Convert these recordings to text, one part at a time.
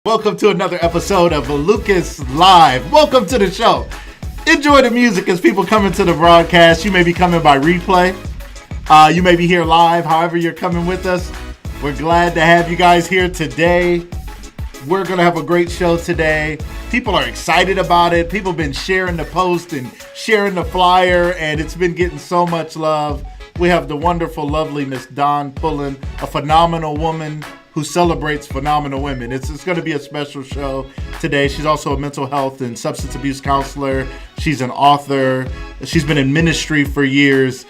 Welcome to another episode of Lucas Live. Welcome to the show. Enjoy the music as people come into the broadcast. You may be coming by replay. You may be here live, however you're coming with us. We're glad to have you guys here today. We're going to have a great show today. People are excited about it. People have been sharing the post and sharing the flyer, and it's been getting so much love. We have the wonderful, lovely Miss Dawn Pullin, a phenomenal woman who celebrates phenomenal women. It's going to be a special show today. She's also a mental health and substance abuse counselor. She's an author. She's been in ministry for years.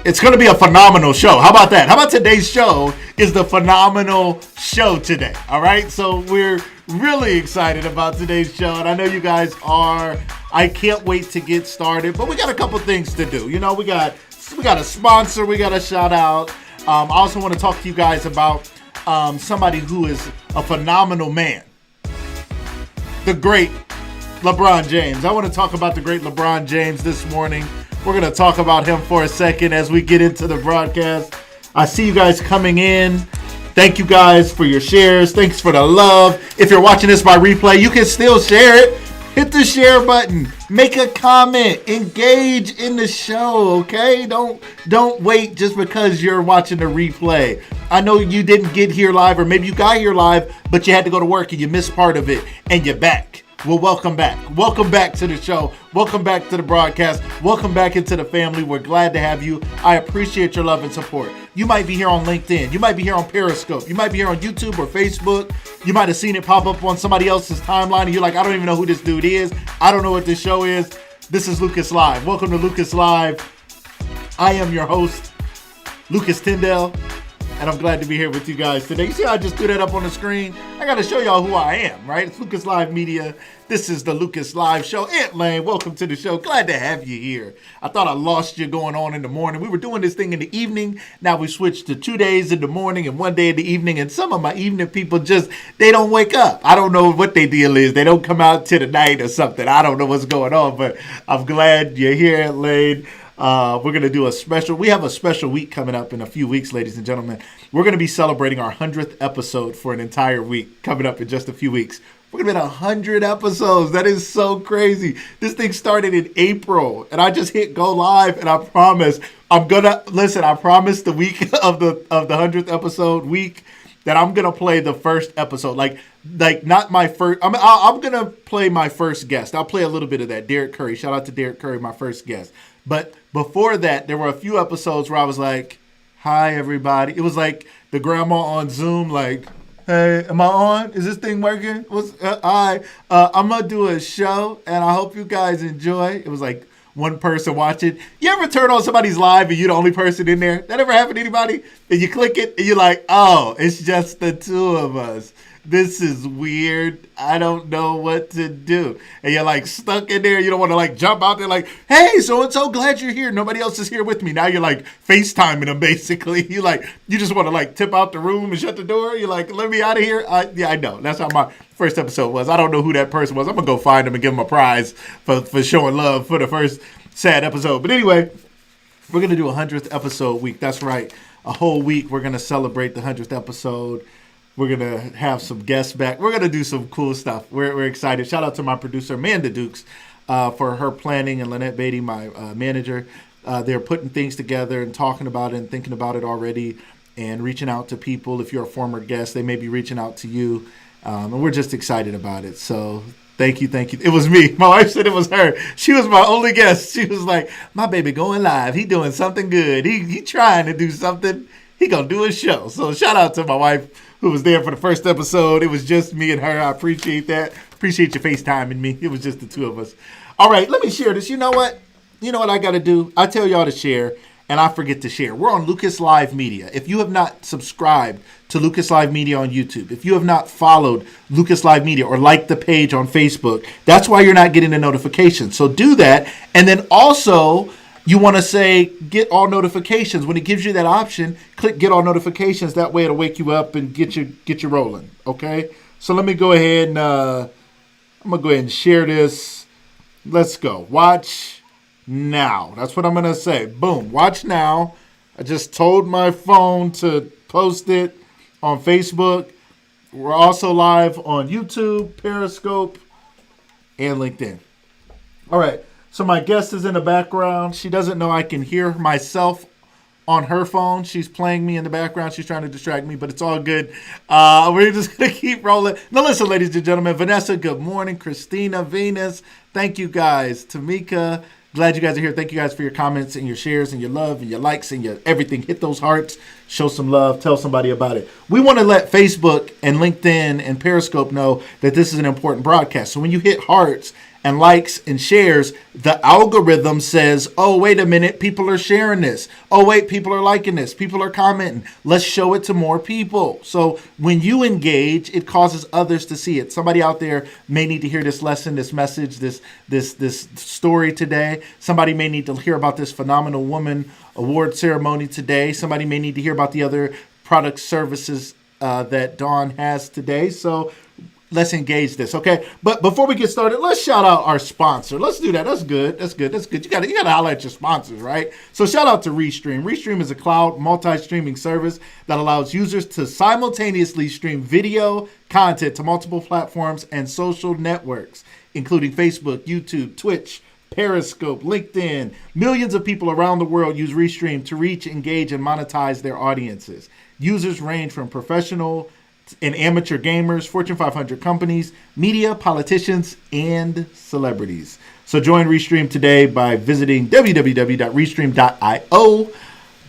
It's going to be a phenomenal show. How about that? How about today's show is the phenomenal show today? All right. So we're really excited about today's show. And I know you guys are. I can't wait to get started. But we got a couple things to do. You know, we got a sponsor. We got a shout out. I also want to talk to you guys about somebody who is a phenomenal man. The great LeBron James. I want to talk about the great LeBron James this morning. We're going to talk about him for a second as we get into the broadcast. I see you guys coming in. Thank you guys for your shares. Thanks for the love. If you're watching this by replay, you can still share it. Hit the share button. Make a comment. Engage in the show, okay? Don't wait just because you're watching the replay. I know you didn't get here live, or maybe you got here live, but you had to go to work and you missed part of it, and you're back. Well, welcome back. Welcome back to the show. Welcome back to the broadcast. Welcome back into the family. We're glad to have you. I appreciate your love and support. You might be here on LinkedIn. You might be here on Periscope. You might be here on YouTube or Facebook. You might have seen it pop up on somebody else's timeline, and you're like, I don't even know who this dude is. I don't know what this show is. This is Lucas Live. Welcome to Lucas Live. I am your host, Lucas Tyndale, and I'm glad to be here with you guys today. You see how I just threw that up on the screen? I got to show y'all who I am, right? It's Lucas Live Media. This is the Lucas Live Show. Aunt Lane, welcome to the show. Glad to have you here. I thought I lost you going on in the morning. We were doing this thing in the evening. Now we switched to 2 days in the morning and 1 day in the evening. And some of my evening people they don't wake up. I don't know what their deal is. They don't come out to the night or something. I don't know what's going on, but I'm glad you're here, Aunt Lane. We're going to do we have a special week coming up in a few weeks, ladies and gentlemen. We're going to be celebrating our 100th episode for an entire week coming up in just a few weeks. We're going to be at 100 episodes. That is so crazy. This thing started in April, and I just hit go live, and I promise I promise the week of the 100th episode week that I'm going to play the first episode. Like not my first. I'm going to play my first guest. I'll play a little bit of that. Derek Curry. Shout out to Derek Curry, my first guest. But before that, there were a few episodes where I was like, hi, everybody. It was like the grandma on Zoom, like, hey, am I on? Is this thing working? I'm going to do a show, and I hope you guys enjoy. It was like one person watching. You ever turn on somebody's live and you're the only person in there? That ever happened to anybody? And you click it, and you're like, oh, it's just the two of us. This is weird. I don't know what to do. And you're like stuck in there. You don't want to like jump out there like, hey, so glad you're here. Nobody else is here with me. Now you're like FaceTiming them basically. You just want to like tip out the room and shut the door. You're like, let me out of here. I know. That's how my first episode was. I don't know who that person was. I'm going to go find him and give him a prize for showing love for the first sad episode. But anyway, we're going to do a 100th episode week. That's right. A whole week. We're going to celebrate the 100th episode. We're going to have some guests back. We're going to do some cool stuff. We're excited. Shout out to my producer, Amanda Dukes, for her planning, and Lynette Beatty, my manager. They're putting things together and talking about it and thinking about it already and reaching out to people. If you're a former guest, they may be reaching out to you. And we're just excited about it. So thank you. It was me. My wife said it was her. She was my only guest. She was like, my baby going live. He doing something good. He trying to do something. He going to do a show. So shout out to my wife, who was there for the first episode. It was just me and her. I appreciate that. Appreciate you FaceTiming me. It was just the two of us. All right, let me share this. You know what I got to do? I tell y'all to share, and I forget to share. We're on Lucas Live Media. If you have not subscribed to Lucas Live Media on YouTube, if you have not followed Lucas Live Media or liked the page on Facebook, that's why you're not getting the notifications. So do that. And then also, you want to say get all notifications. When it gives you that option, click get all notifications. That way it'll wake you up and get you rolling. Okay. So let me go ahead and I'm gonna go ahead and share this. Let's go. Watch now. That's what I'm gonna say. Boom. Watch now. I just told my phone to post it on Facebook. We're also live on YouTube, Periscope, and LinkedIn. All right. So my guest is in the background. She doesn't know I can hear myself on her phone. She's playing me in the background. She's trying to distract me, but it's all good. We're just going to keep rolling. Now listen, ladies and gentlemen. Vanessa, good morning. Christina, Venus, thank you guys. Tamika, glad you guys are here. Thank you guys for your comments and your shares and your love and your likes and your everything. Hit those hearts. Show some love. Tell somebody about it. We want to let Facebook and LinkedIn and Periscope know that this is an important broadcast. So when you hit hearts and likes and shares, the algorithm says, oh, wait a minute, people are sharing this. Oh, wait, people are liking this. People are commenting. Let's show it to more people. So when you engage, it causes others to see it. Somebody out there may need to hear this lesson, this message, this story today. Somebody may need to hear about this Phenomenal Woman Award ceremony today. Somebody may need to hear about the other product services that Dawn has today. So let's engage this, okay? But before we get started, let's shout out our sponsor. Let's do that. That's good. You gotta highlight your sponsors, right? So shout out to Restream. Restream is a cloud multi-streaming service that allows users to simultaneously stream video content to multiple platforms and social networks, including Facebook, YouTube, Twitch, Periscope, LinkedIn. Millions of people around the world use Restream to reach, engage, and monetize their audiences. Users range from professional and amateur gamers, Fortune 500 companies, media, politicians, and celebrities. So join Restream today by visiting www.restream.io.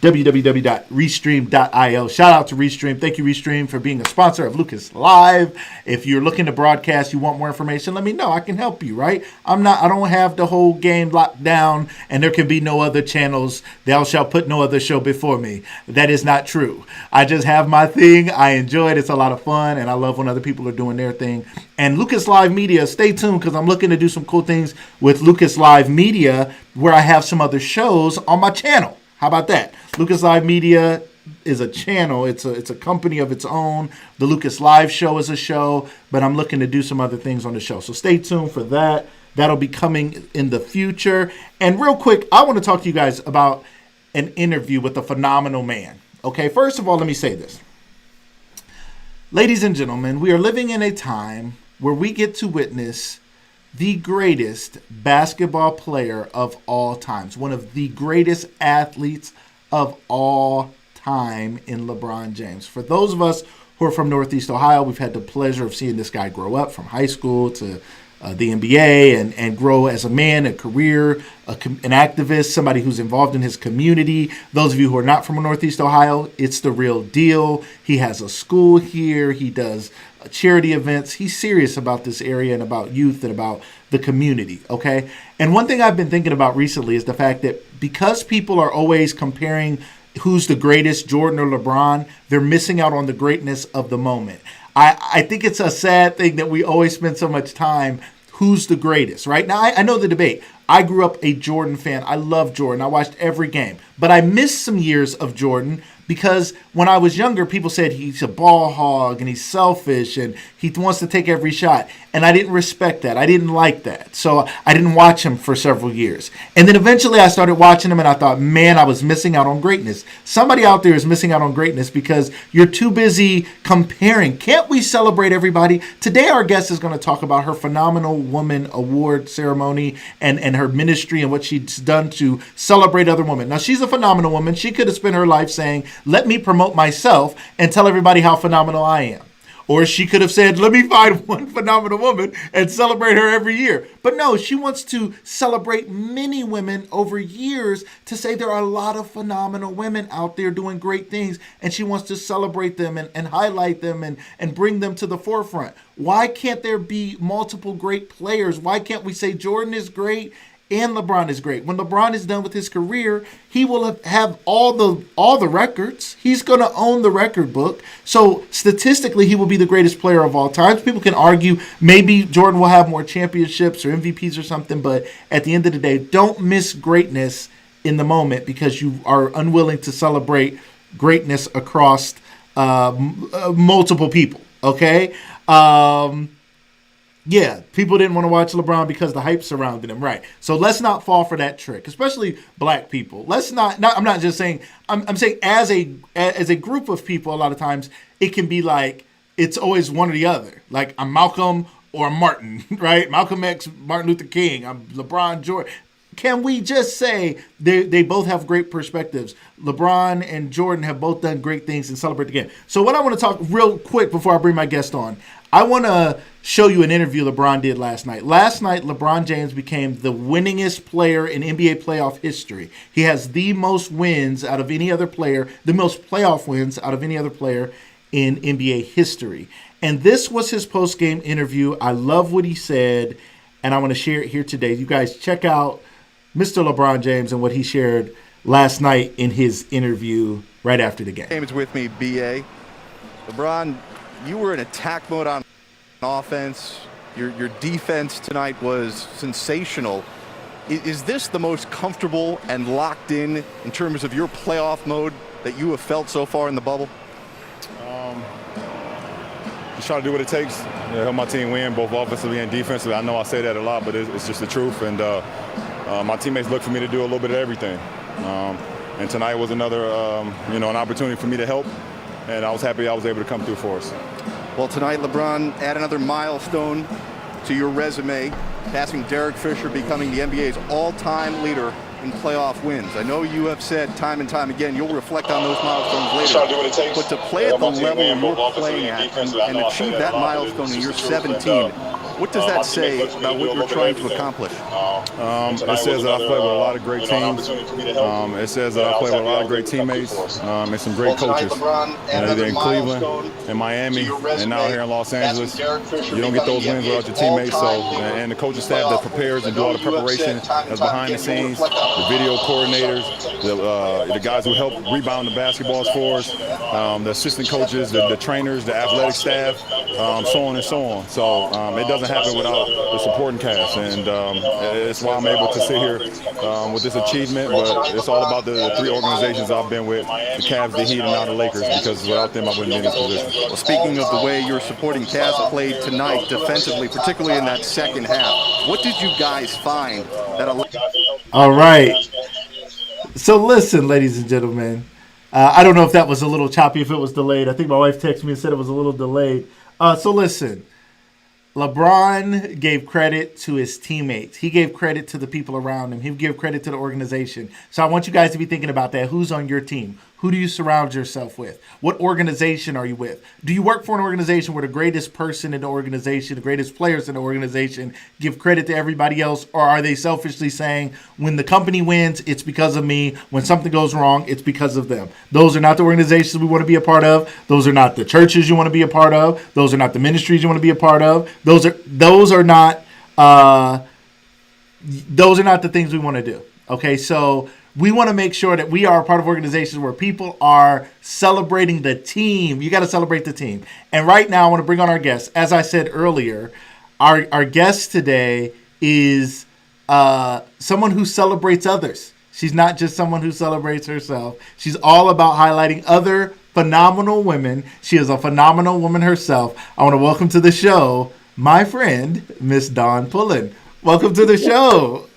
www.restream.io. Shout out to Restream. Thank you, Restream, for being a sponsor of Lucas Live. If you're looking to broadcast, you want more information, let me know. I can help you, right? I don't have the whole game locked down, and there can be no other channels. Thou shalt put no other show before me. That is not true. I just have my thing. I enjoy it. It's a lot of fun, and I love when other people are doing their thing. And Lucas Live Media, stay tuned, because I'm looking to do some cool things with Lucas Live Media, where I have some other shows on my channel. How about that? Lucas Live Media is a channel. It's a company of its own. The Lucas Live Show is a show, but I'm looking to do some other things on the show. So stay tuned for that. That'll be coming in the future. And real quick, I want to talk to you guys about an interview with a phenomenal man. Okay, first of all, let me say this. Ladies and gentlemen, we are living in a time where we get to witness the greatest basketball player of all times, one of the greatest athletes of all time in LeBron James. For those of us who are from Northeast Ohio, we've had the pleasure of seeing this guy grow up from high school to the NBA and grow as a man, a career, an activist, somebody who's involved in his community. Those of you who are not from Northeast Ohio, it's the real deal. He has a school here. He does charity events. He's serious about this area and about youth and about the community, okay? And one thing I've been thinking about recently is the fact that because people are always comparing who's the greatest, Jordan or LeBron, they're missing out on the greatness of the moment. I think it's a sad thing that we always spend so much time who's the greatest, right? Now, I know the debate. I grew up a Jordan fan. I love Jordan. I watched every game. But I missed some years of Jordan because when I was younger, people said he's a ball hog and he's selfish and he wants to take every shot. And I didn't respect that. I didn't like that. So I didn't watch him for several years. And then eventually I started watching him and I thought, man, I was missing out on greatness. Somebody out there is missing out on greatness because you're too busy comparing. Can't we celebrate everybody? Today our guest is going to talk about her Phenomenal Woman Award ceremony and her ministry and what she's done to celebrate other women. Now, she's a phenomenal woman. She could have spent her life saying, let me promote myself and tell everybody how phenomenal I am. Or she could have said, let me find one phenomenal woman and celebrate her every year. But no, she wants to celebrate many women over years to say there are a lot of phenomenal women out there doing great things. And she wants to celebrate them and highlight them and bring them to the forefront. Why can't there be multiple great players? Why can't we say Jordan is great and LeBron is great? When LeBron is done with his career, he will have all the records. He's going to own the record book. So statistically, he will be the greatest player of all time. People can argue maybe Jordan will have more championships or MVPs or something, but at the end of the day, don't miss greatness in the moment because you are unwilling to celebrate greatness across multiple people. Okay. Yeah, people didn't want to watch LeBron because the hype surrounded him, right? So let's not fall for that trick, especially black people. Let's not I'm not just saying, I'm saying as a group of people, a lot of times it can be like it's always one or the other. Like I'm Malcolm or I'm Martin, right? Malcolm X, Martin Luther King. I'm LeBron, Jordan. Can we just say they both have great perspectives? LeBron and Jordan have both done great things and celebrate the game. So what I want to talk real quick before I bring my guest on, I want to show you an interview LeBron did last night. Last night, LeBron James became the winningest player in NBA playoff history. He has the most wins out of any other player, the most playoff wins out of any other player in NBA history. And this was his post-game interview. I love what he said, and I want to share it here today. You guys check out Mr. LeBron James and what he shared last night in his interview right after the game. James with me, BA. LeBron, you were in attack mode on offense. Your defense tonight was sensational. Is this the most comfortable and locked in terms of your playoff mode that you have felt so far in the bubble? Just try to do what it takes to help my team win, both offensively and defensively. I know I say that a lot, but it's just the truth. And my teammates look for me to do a little bit of everything. And tonight was another, an opportunity for me to help. And I was happy I was able to come through for us. Well, tonight, LeBron, add another milestone to your resume, passing Derek Fisher, becoming the NBA's all-time leader in playoff wins. I know you have said time and time again you'll reflect on those milestones later, but to play at the level you're playing at and achieve that milestone in year 17, what does that say about what you're trying to accomplish? It says that I play with a lot of great teams. It says that I play with a lot of great teammates and some great coaches. Either in Cleveland, in Miami, and now here in Los Angeles. You don't get those wins without your teammates. And the coaching staff that prepares and do all the preparation that's behind the scenes, the video coordinators, the guys who help rebound the basketballs for us, the assistant coaches, the trainers, the athletic staff, so on and so on. So it doesn't happen without the supporting cast, and it's why I'm able to sit here with this achievement. But it's all about the three organizations I've been with: the Cavs, the Heat, and now the Lakers. Because without them, I wouldn't be in this position. Well, speaking of the way your supporting cast played tonight defensively, particularly in that second half, what did you guys find that? All right. So listen, ladies and gentlemen. I don't know if that was a little choppy, if it was delayed. I think my wife texted me and said it was a little delayed. So listen. LeBron gave credit to his teammates. He gave credit to the people around him. He gave credit to the organization. So I want you guys to be thinking about that. Who's on your team? Who do you surround yourself with? What organization are you with? Do you work for an organization where the greatest person in the organization, the greatest players in the organization give credit to everybody else? Or are they selfishly saying, when the company wins, it's because of me. When something goes wrong, it's because of them. Those are not the organizations we want to be a part of. Those are not the churches you want to be a part of. Those are not the ministries you want to be a part of. Those are not the things we want to do. Okay, so we want to make sure that we are a part of organizations where people are celebrating the team. You got to celebrate the team. And right now, I want to bring on our guest. As I said earlier, our guest today is someone who celebrates others. She's not just someone who celebrates herself. She's all about highlighting other phenomenal women. She is a phenomenal woman herself. I want to welcome to the show my friend, Miss Dawn Pullin. Welcome to the show.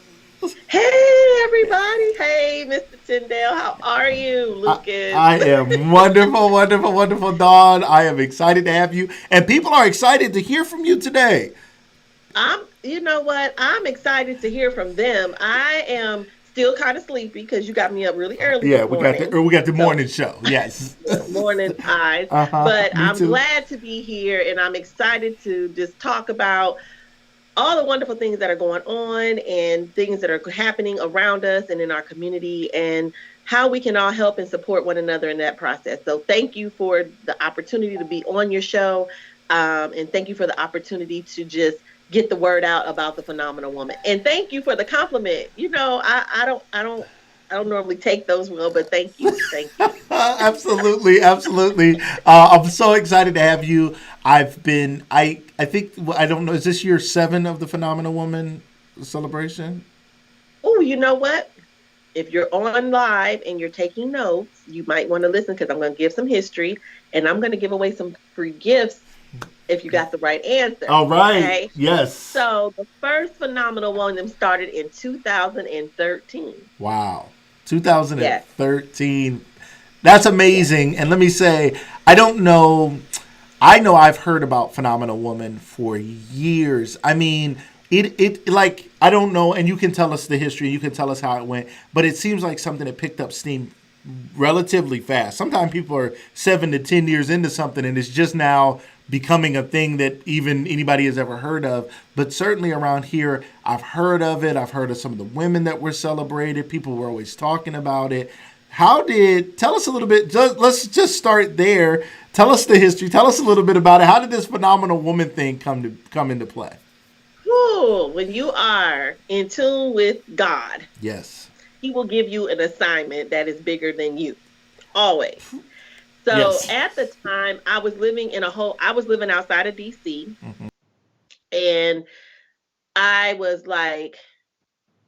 Hey, everybody. Hey, Mr. Tyndale. How are you, Lucas? I am wonderful, wonderful, wonderful, Dawn. I am excited to have you. And people are excited to hear from you today. You know what? I'm excited to hear from them. I am still kind of sleepy because you got me up really early. Yeah, we got the morning show. Yes. Morning eyes. But I'm glad to be here, and I'm excited to just talk about all the wonderful things that are going on and things that are happening around us and in our community, and how we can all help and support one another in that process. So thank you for the opportunity to be on your show, and thank you for the opportunity to just get the word out about the phenomenal woman. And thank you for the compliment. You know, I don't normally take those well, but thank you. Absolutely. I'm so excited to have you. I think, I don't know, is this year 7 of the Phenomenal Woman celebration? Oh, you know what? If you're on live and you're taking notes, you might want to listen, because I'm going to give some history, and I'm going to give away some free gifts if you got the right answer. All right. Okay? Yes. So the first Phenomenal Woman started in 2013. Wow. 2013. Yes. That's amazing. And let me say, I don't know I know I've heard about Phenomenal Woman for years. I mean, it like, I don't know, and you can tell us the history, you can tell us how it went, but it seems like something that picked up steam relatively fast. Sometimes people are 7 to 10 years into something and it's just now becoming a thing that even anybody has ever heard of. But certainly around here, I've heard of it. I've heard of some of the women that were celebrated. People were always talking about it. Tell us a little bit, let's just start there. Tell us the history. Tell us a little bit about it. How did this Phenomenal Woman thing come into play? Ooh, when you are in tune with God, yes, He will give you an assignment that is bigger than you, always. So yes. At the time, I was living outside of DC, and I was like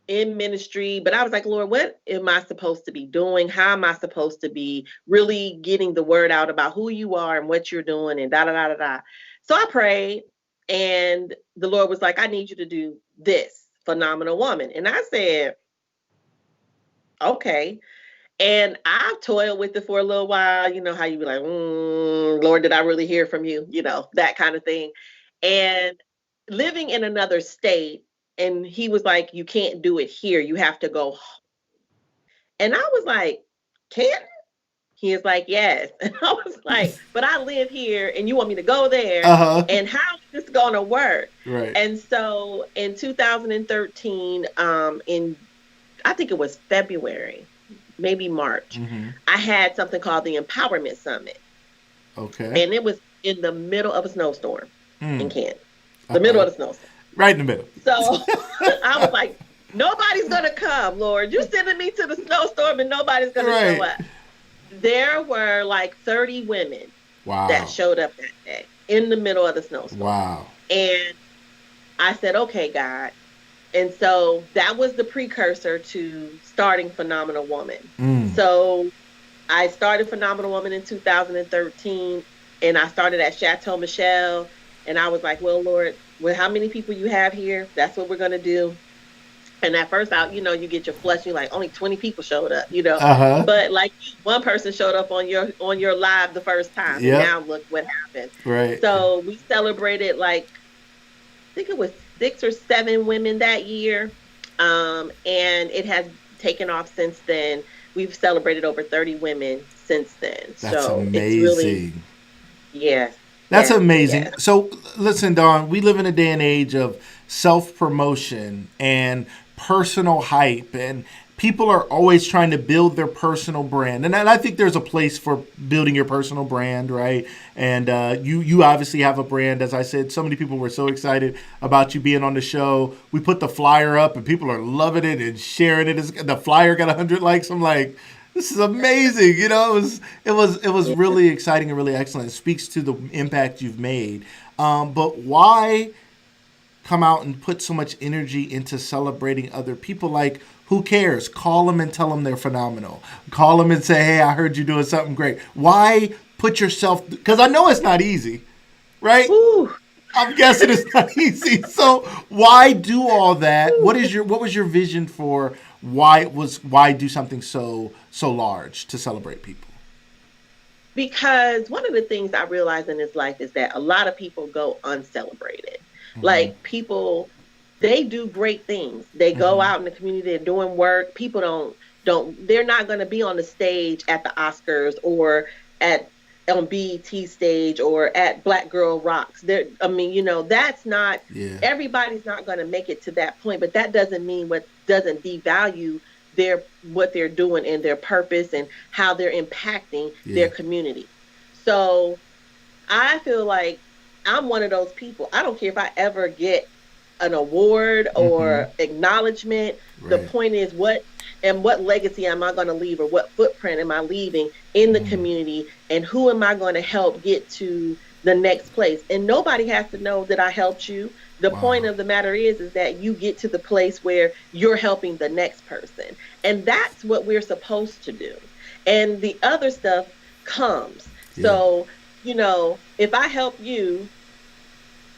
in ministry, but I was like, Lord, what am I supposed to be doing? How am I supposed to be really getting the word out about who you are and what you're doing and da da da da da. So I prayed, and the Lord was like, I need you to do this, Phenomenal Woman. And I said, okay. And I toiled with it for a little while. You know how you be like, Lord, did I really hear from you? You know, that kind of thing. And living in another state, and he was like, you can't do it here. You have to go home. And I was like, can't? He is like, yes. And I was like, but I live here and you want me to go there. And how is this going to work? Right. And so in 2013, I think it was February, maybe March, I had something called the Empowerment Summit. Okay. And it was in the middle of a snowstorm in Canton. The middle of the snowstorm. Right in the middle. So I was like, nobody's going to come, Lord. You're sending me to the snowstorm and nobody's going to show up. There were like 30 women that showed up that day in the middle of the snowstorm. Wow. And I said, okay, God. And so that was the precursor to starting Phenomenal Woman. So I started Phenomenal Woman in 2013, and I started at Chateau Michelle. And I was like, well, Lord, how many people you have here? That's what we're going to do. And at first out, you get your flush. You're like, only 20 people showed up, But like one person showed up on your live the first time. Yep. And now look what happened. Right. So we celebrated I think it was 6 or 7 women that year. And it has taken off since then. We've celebrated over 30 women since then. That's so amazing. It's really, yes. That's amazing. Yes. So listen, Dawn, we live in a day and age of self-promotion and personal hype, and people are always trying to build their personal brand. And I think there's a place for building your personal brand, right? And you obviously have a brand. As I said, so many people were so excited about you being on the show. We put the flyer up, and people are loving it and sharing it. The flyer got 100 likes. I'm like, this is amazing. It was really exciting and really excellent. It speaks to the impact you've made. But why come out and put so much energy into celebrating other people? Like, who cares? Call them and tell them they're phenomenal. Call them and say, hey, I heard you doing something great. Why put yourself, because I know it's not easy, right? Ooh. I'm guessing it's not easy. So why do all that? What was your vision for why do something so large to celebrate people? Because one of the things I realized in this life is that a lot of people go uncelebrated. Like people, they do great things. They go out in the community, they're doing work. People they're not going to be on the stage at the Oscars or on BET stage or at Black Girl Rocks. That's not, everybody's not going to make it to that point, but that doesn't doesn't devalue what they're doing and their purpose and how they're impacting their community. So I feel like I'm one of those people. I don't care if I ever get an award or acknowledgement. Right. The point is, what legacy am I going to leave, or what footprint am I leaving in the community, and who am I going to help get to the next place? And nobody has to know that I helped you. The point of the matter is that you get to the place where you're helping the next person. And that's what we're supposed to do. And the other stuff comes. Yeah. So, if I help you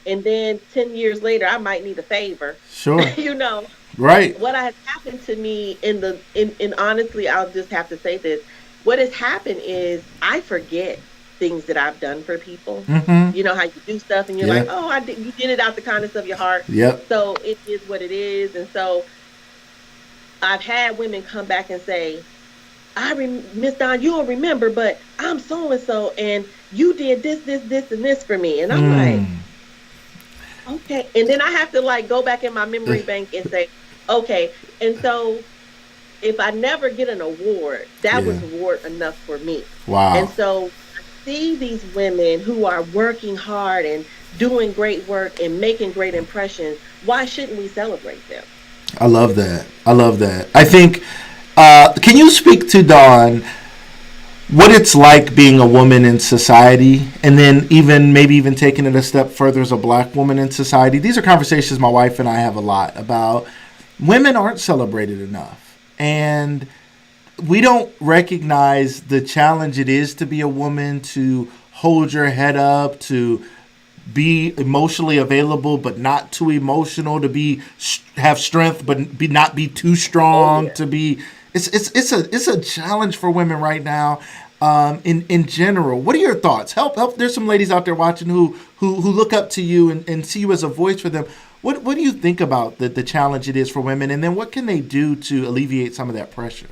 and then 10 years later, I might need a favor. Sure. Right. What has happened to me in honestly, I'll just have to say this. What has happened is I forget. things that I've done for people. Mm-hmm. You know how you do stuff and you're like, oh, you did it out the kindness of your heart. Yep. So it is what it is. And so I've had women come back and say, Miss Dawn, you don't remember, but I'm so-and-so, and you did this, and this for me. And I'm like, okay. And then I have to like go back in my memory bank and say, okay. And so if I never get an award, that was award enough for me. Wow. And so I see these women who are working hard and doing great work and making great impressions. Why shouldn't we celebrate them? I love that. I think, can you speak to, Dawn, what it's like being a woman in society, and then maybe even taking it a step further as a black woman in society? These are conversations my wife and I have a lot about. Women aren't celebrated enough, and we don't recognize the challenge it is to be a woman, to hold your head up, to be emotionally available but not too emotional, to have strength but not be too strong. To be it's a challenge for women right now. In general, what are your thoughts? Help. There's some ladies out there watching who look up to you and see you as a voice for them. What do you think about the challenge it is for women, and then what can they do to alleviate some of that pressure?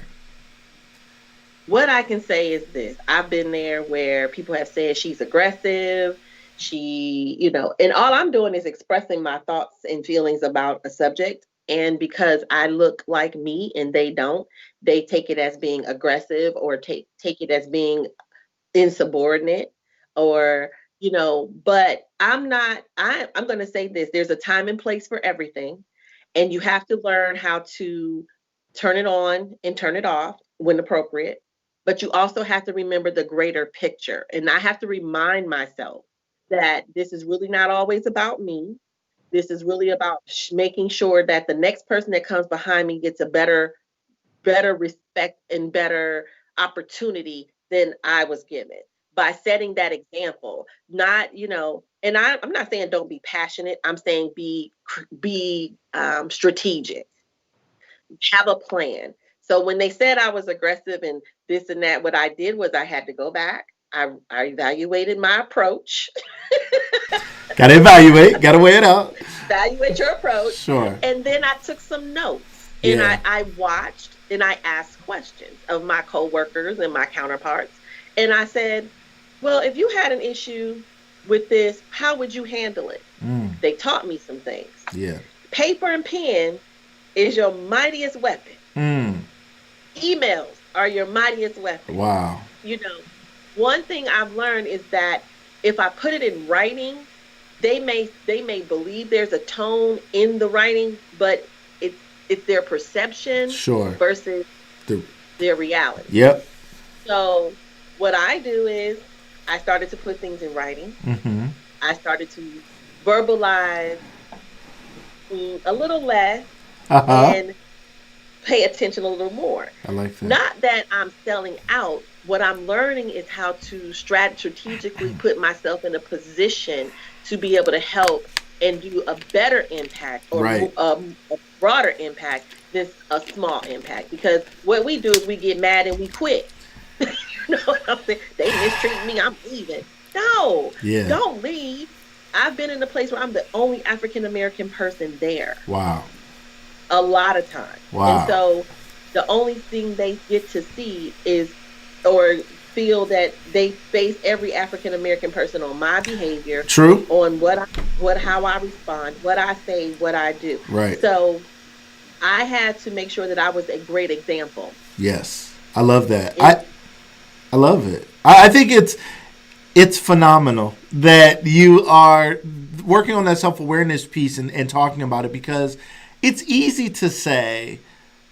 What I can say is this: I've been there where people have said she's aggressive. She, and all I'm doing is expressing my thoughts and feelings about a subject. And because I look like me and they don't, they take it as being aggressive or take it as being insubordinate or, but I'm not, I'm going to say this. There's a time and place for everything. And you have to learn how to turn it on and turn it off when appropriate. But you also have to remember the greater picture. And I have to remind myself that this is really not always about me. This is really about making sure that the next person that comes behind me gets a better respect and better opportunity than I was given by setting that example. Not, and I'm not saying don't be passionate. I'm saying be strategic. Have a plan. So when they said I was aggressive and this and that, what I did was I had to go back. I evaluated my approach. Got to evaluate. Got to weigh it out. Evaluate your approach. Sure. And then I took some notes. And I watched and I asked questions of my coworkers and my counterparts. And I said, well, if you had an issue with this, how would you handle it? They taught me some things. Yeah. Paper and pen is your mightiest weapon. Emails are your mightiest weapon. Wow. One thing I've learned is that if I put it in writing, they may believe there's a tone in the writing, but it's their perception versus their reality. Yep. So what I do is I started to put things in writing. Mm-hmm. I started to verbalize a little less and pay attention a little more. I like that. Not that I'm selling out. What I'm learning is how to strategically put myself in a position to be able to help and do a better impact or a broader impact than a small impact. Because what we do is we get mad and we quit. You know what I'm saying? They mistreat me, I'm leaving. No, don't leave. I've been in a place where I'm the only African American person there. Wow. A lot of times. Wow. And so the only thing they get to see is or feel that they base every African American person on my behavior. True. On how I respond, what I say, what I do. Right. So I had to make sure that I was a great example. Yes. I love that. I love it. I think it's phenomenal that you are working on that self-awareness piece and talking about it, because it's easy to say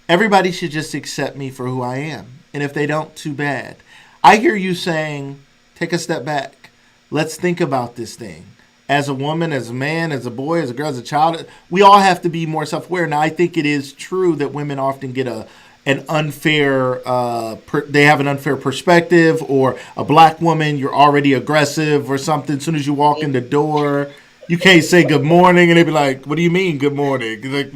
everybody should just accept me for who I am. And if they don't, too bad. I hear you saying, take a step back. Let's think about this thing. As a woman, as a man, as a boy, as a girl, as a child, we all have to be more self-aware. Now, I think it is true that women often get an unfair, they have an unfair perspective, or a black woman, you're already aggressive or something. As soon as you walk in the door, you can't say good morning, and they be like, what do you mean good morning? Like,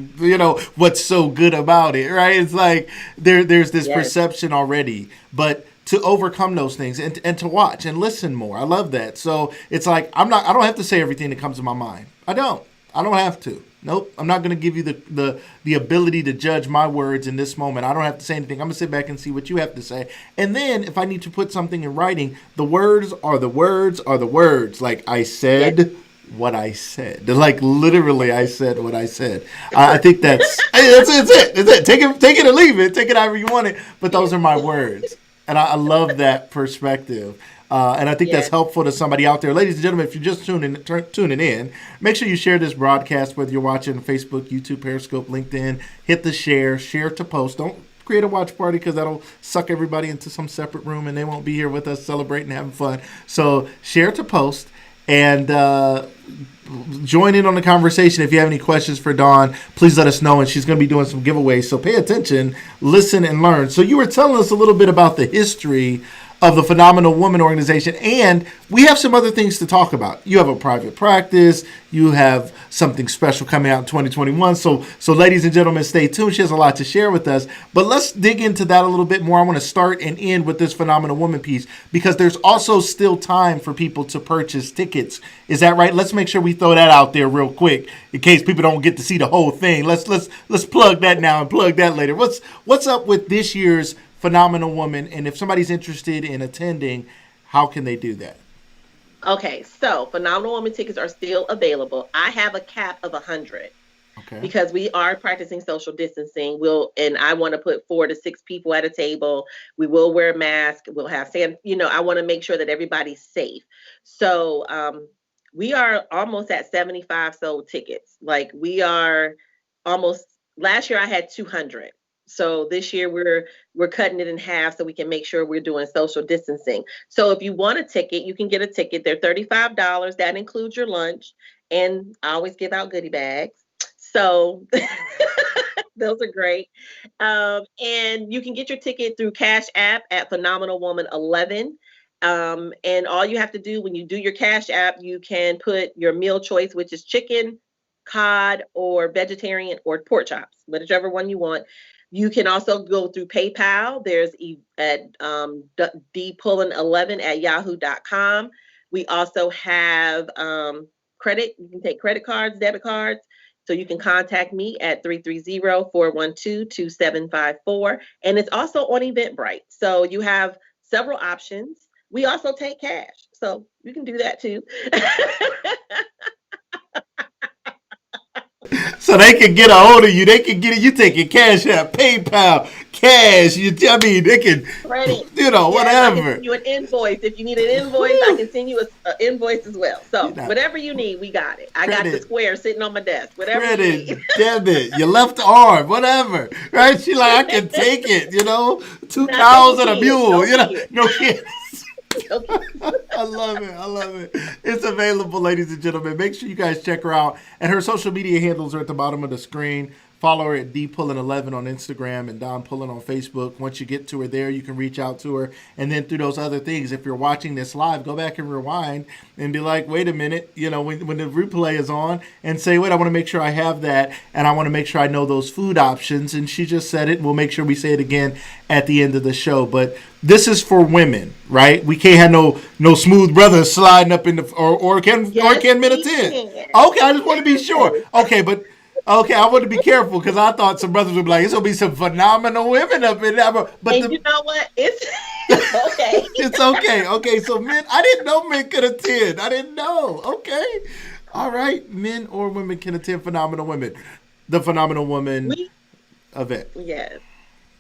what's so good about it, right? It's like there's this perception already. But to overcome those things and to watch and listen more. I love that. So it's like I don't have to say everything that comes to my mind. I don't have to. Nope. I'm not going to give you the ability to judge my words in this moment. I don't have to say anything. I'm going to sit back and see what you have to say. And then if I need to put something in writing, the words are the words are the words. Like I said what I said. Like literally I said what I said. I think that's it. Take it or leave it. Take it however you want it. But those are my words. And I love that perspective. And I think that's helpful to somebody out there. Ladies and gentlemen, if you're just tuning in, make sure you share this broadcast, whether you're watching Facebook, YouTube, Periscope, LinkedIn. Hit the share to post. Don't create a watch party because that'll suck everybody into some separate room and they won't be here with us celebrating and having fun. So share to post and join in on the conversation. If you have any questions for Dawn, please let us know. And she's going to be doing some giveaways. So pay attention, listen, and learn. So you were telling us a little bit about the history of the Phenomenal Woman organization, and we have some other things to talk about. You have a private practice, you have something special coming out in 2021, so ladies and gentlemen, stay tuned. She has a lot to share with us, but let's dig into that a little bit more. I want to start and end with this Phenomenal Woman piece, because there's also still time for people to purchase tickets. Is that right? Let's make sure we throw that out there real quick, in case people don't get to see the whole thing. Let's plug that now and plug that later. What's up with this year's Phenomenal Woman, and if somebody's interested in attending, how can they do that? Okay, so Phenomenal Woman tickets are still available. I have a cap of 100. Okay. Because we are practicing social distancing. And I want to put 4 to 6 people at a table. We will wear a mask. We'll have I want to make sure that everybody's safe. So we are almost at 75 sold tickets. Like we are almost. Last year I had 200. So this year we're cutting it in half so we can make sure we're doing social distancing. So if you want a ticket, you can get a ticket. They're $35. That includes your lunch. And I always give out goodie bags. So those are great. And you can get your ticket through Cash App at Phenomenal Woman 11. And all you have to do when you do your Cash App, you can put your meal choice, which is chicken, cod, or vegetarian, or pork chops, whichever one you want. You can also go through PayPal. There's at dpullin11 at yahoo.com. We also have credit. You can take credit cards, debit cards. So you can contact me at 330-412-2754. And it's also on Eventbrite. So you have several options. We also take cash. So you can do that too. So they can get a hold of you. They can get it. You taking Cash App, PayPal, cash. They can, credit. Whatever. I can send you an invoice. If you need an invoice, I can send you an invoice as well. So whatever you need, we got it. I got the square sitting on my desk. Whatever you need. Debit, your left arm, whatever. Right? She like, I can take it, 2 cows and a mule. No kids. I love it. It's available, ladies and gentlemen. Make sure you guys check her out. And her social media handles are at the bottom of the screen. Follow her at dpullin11 on Instagram and Don Pullin on Facebook. Once you get to her there, you can reach out to her. And then through those other things, if you're watching this live, go back and rewind and be like, wait a minute, when the replay is on, and say, wait, I want to make sure I have that. And I want to make sure I know those food options. And she just said it. We'll make sure we say it again at the end of the show. But this is for women, right? We can't have no smooth brothers sliding up in the or can men attend? Okay, I just want to be sure. Okay, I want to be careful because I thought some brothers would be like, it's gonna be some phenomenal women up in there. But you know what? It's okay. It's okay. Okay, so men, I didn't know men could attend. I didn't know. Okay, all right, men or women can attend Phenomenal Women, the Phenomenal Woman event. Yes.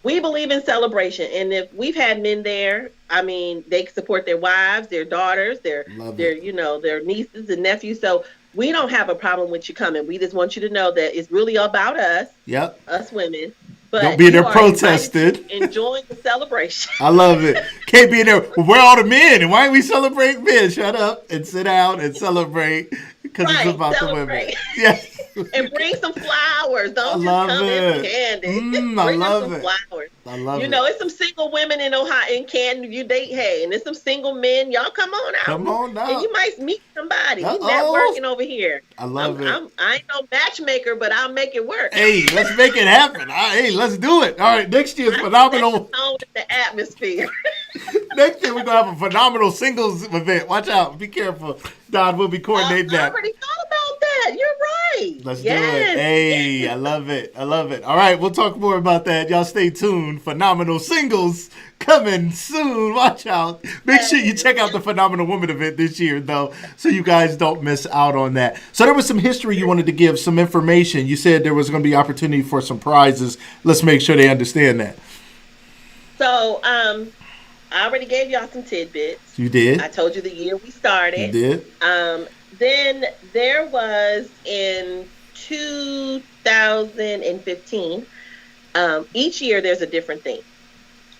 We believe in celebration, and if we've had men there, I mean, they support their wives, their daughters, their nieces and nephews. So we don't have a problem with you coming. We just want you to know that it's really about us. Yep. Us women. But don't be in there protesting. Enjoying the celebration. I love it. Can't be in there. Well, where are all the men? And why ain't we celebrate men? Shut up and sit down and celebrate because it's about the women. Yes. And bring some flowers. Don't just come in with candy. I love it. Flowers. I love it. It's some single women in Ohio in Canton. You date, and there's some single men. Y'all come on out. Come on out. And you might meet somebody. We networking over here. I love it. I ain't no matchmaker, but I'll make it work. Hey, let's make it happen. Hey, let's do it. All right, next year's Phenomenal. The atmosphere. Next year we're gonna have a phenomenal singles event. Watch out. Be careful. Don, we'll be coordinating that. I already thought about that. You're right. Let's do it. Hey, yes. I love it. I love it. All right, we'll talk more about that. Y'all stay tuned. Phenomenal singles coming soon. Watch out. Make sure you check out the Phenomenal Woman event this year, though, so you guys don't miss out on that. So there was some history you wanted to give, some information. You said there was going to be opportunity for some prizes. Let's make sure they understand that. So, I already gave y'all some tidbits. You did. I told you the year we started. You did. Then there was in 2015. Each year there's a different theme.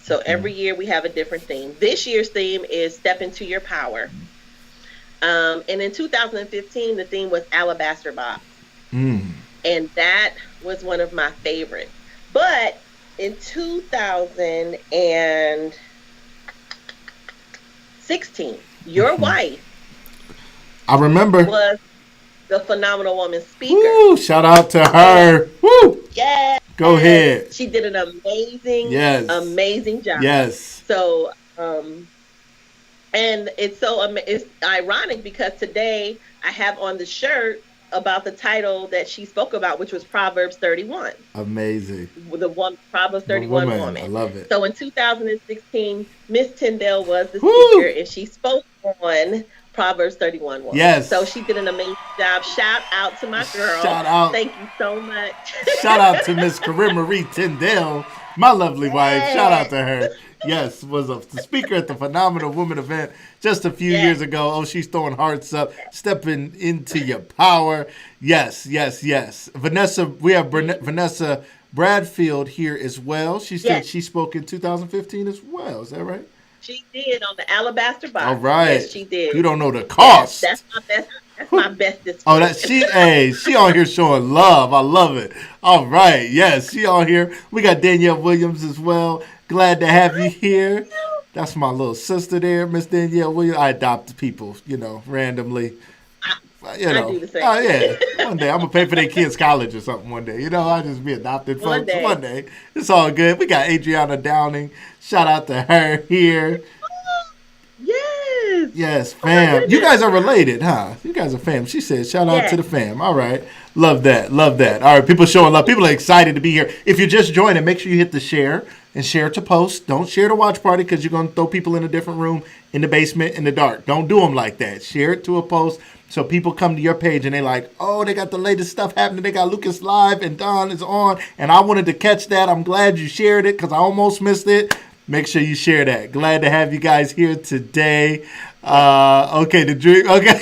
So every year we have a different theme. This year's theme is Step Into Your Power. And in 2015, the theme was Alabaster Box. And that was one of my favorites. But in 2016, your wife, I remember, was the Phenomenal Woman speaker. Woo, shout out to her. Woo! Yes. Go ahead. She did an amazing job. Yes. So, and it's it's ironic because today I have on the shirt about the title that she spoke about, which was Proverbs 31. Amazing. Proverbs 31 woman. I love it. So in 2016, Miss Tyndale was the speaker, and she spoke on Proverbs 31 woman. Yes. So she did an amazing job. Shout out to my girl. Shout out. Thank you so much. Shout out to Miss Corinne Marie Tyndale, my lovely wife. Shout out to her. Yes, was the speaker at the Phenomenal Woman event just a few years ago. Oh, she's throwing hearts up, stepping into your power. Yes. Vanessa, we have Vanessa Bradfield here as well. She said she spoke in 2015 as well. Is that right? She did on the Alabaster Box. All right. Yes, she did. You don't know the cost. Yes, that's my best description. Oh, she on here showing love. I love it. All right. Yes, she on here. We got Danielle Williams as well. Glad to have you here. That's my little sister there, Miss Danielle Williams. I adopt people, randomly. I do the same. Oh, yeah. One day I'm going to pay for their kids' college or something one day. I'll just be adopted folks. One day. It's all good. We got Adriana Downing. Shout out to her here. Yes. Yes, fam. You guys are related, huh? You guys are fam. She said, shout out to the fam. All right. Love that. All right. People showing love. People are excited to be here. If you're just joining, make sure you hit the share and share to post. Don't share to watch party because you're going to throw people in a different room, in the basement, in the dark. Don't do them like that. Share it to a post so people come to your page and they like, oh, they got the latest stuff happening. They got Lucas live and Don is on. And I wanted to catch that. I'm glad you shared it because I almost missed it. Make sure you share that. Glad to have you guys here today. Okay, the Dream. Okay,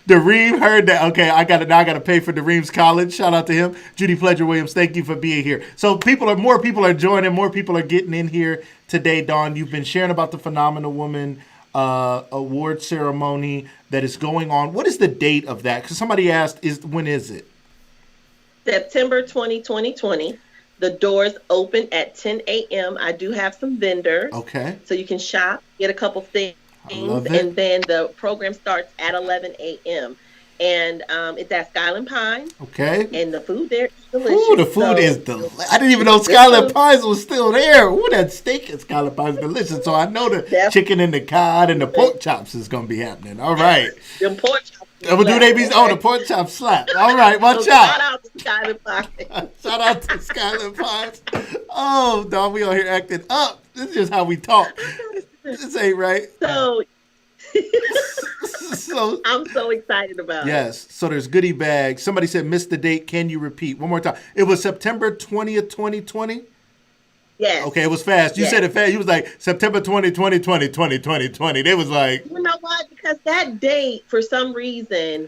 Dareem heard that. Okay, I got to pay for Dareem's college. Shout out to him. Judy Pledger Williams, thank you for being here. So more people are joining. More people are getting in here today. Dawn, you've been sharing about the Phenomenal Woman award ceremony that is going on. What is the date of that? Because somebody asked, when is it? September 2020. The doors open at 10 a.m. I do have some vendors. Okay. So you can shop, get a couple things. And then the program starts at 11 a.m. And it's at Skyland Pines. Okay. And the food there is delicious. Ooh, the food is delicious. I didn't even know Skyland Pines was still there. Ooh, that steak at Skyland Pines is delicious. So I know the chicken and the cod and the pork chops is going to be happening. All right. The pork chops. The pork chops slap. All right, watch out. Shout out to Skyland Pines. Shout out to Skyland Pines. Oh, dog, we on here acting up. This is just how we talk. This ain't right. So I'm so excited about it. Yes. So there's goodie bags. Somebody said, missed the date. Can you repeat? One more time. It was September 20th, 2020? Yes. Okay, it was fast. You said it fast. You was like, September 2020. They was like. You know why? Because that date, for some reason,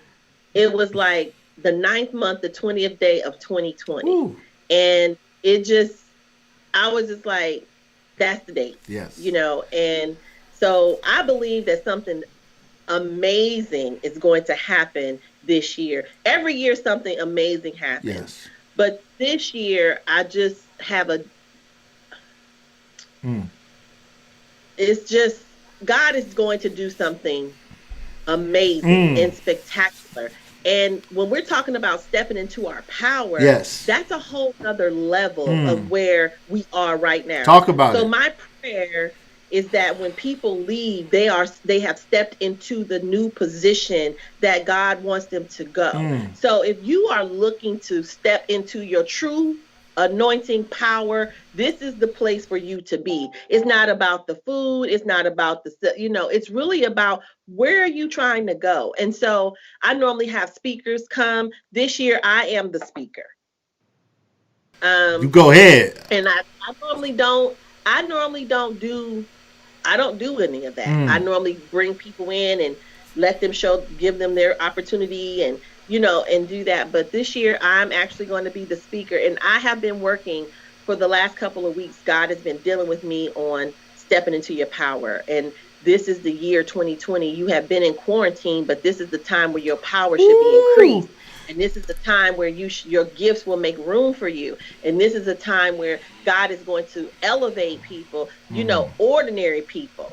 it was like the 9th month, the 20th day of 2020. Ooh. And I was just like, that's the date. Yes. And so I believe that something amazing is going to happen this year. Every year something amazing happens. Yes. But this year I just have it's just, God is going to do something amazing and spectacular. And when we're talking about stepping into our power, that's a whole other level of where we are right now. Talk about it. So my prayer is that when people leave, they have stepped into the new position that God wants them to go. So if you are looking to step into your true anointing power, this is the place for you to be. It's not about the food, it's not about it's really about where are you trying to go. And so I normally have speakers come. This year I am the speaker. You go ahead. And I normally don't do any of that. I normally bring people in and let them give them their opportunity and do that. But this year I'm actually going to be the speaker, and I have been working for the last couple of weeks. God has been dealing with me on stepping into your power. And this is the year 2020. You have been in quarantine, but this is the time where your power should be increased. And this is the time where your gifts will make room for you. And this is a time where God is going to elevate people, ordinary people,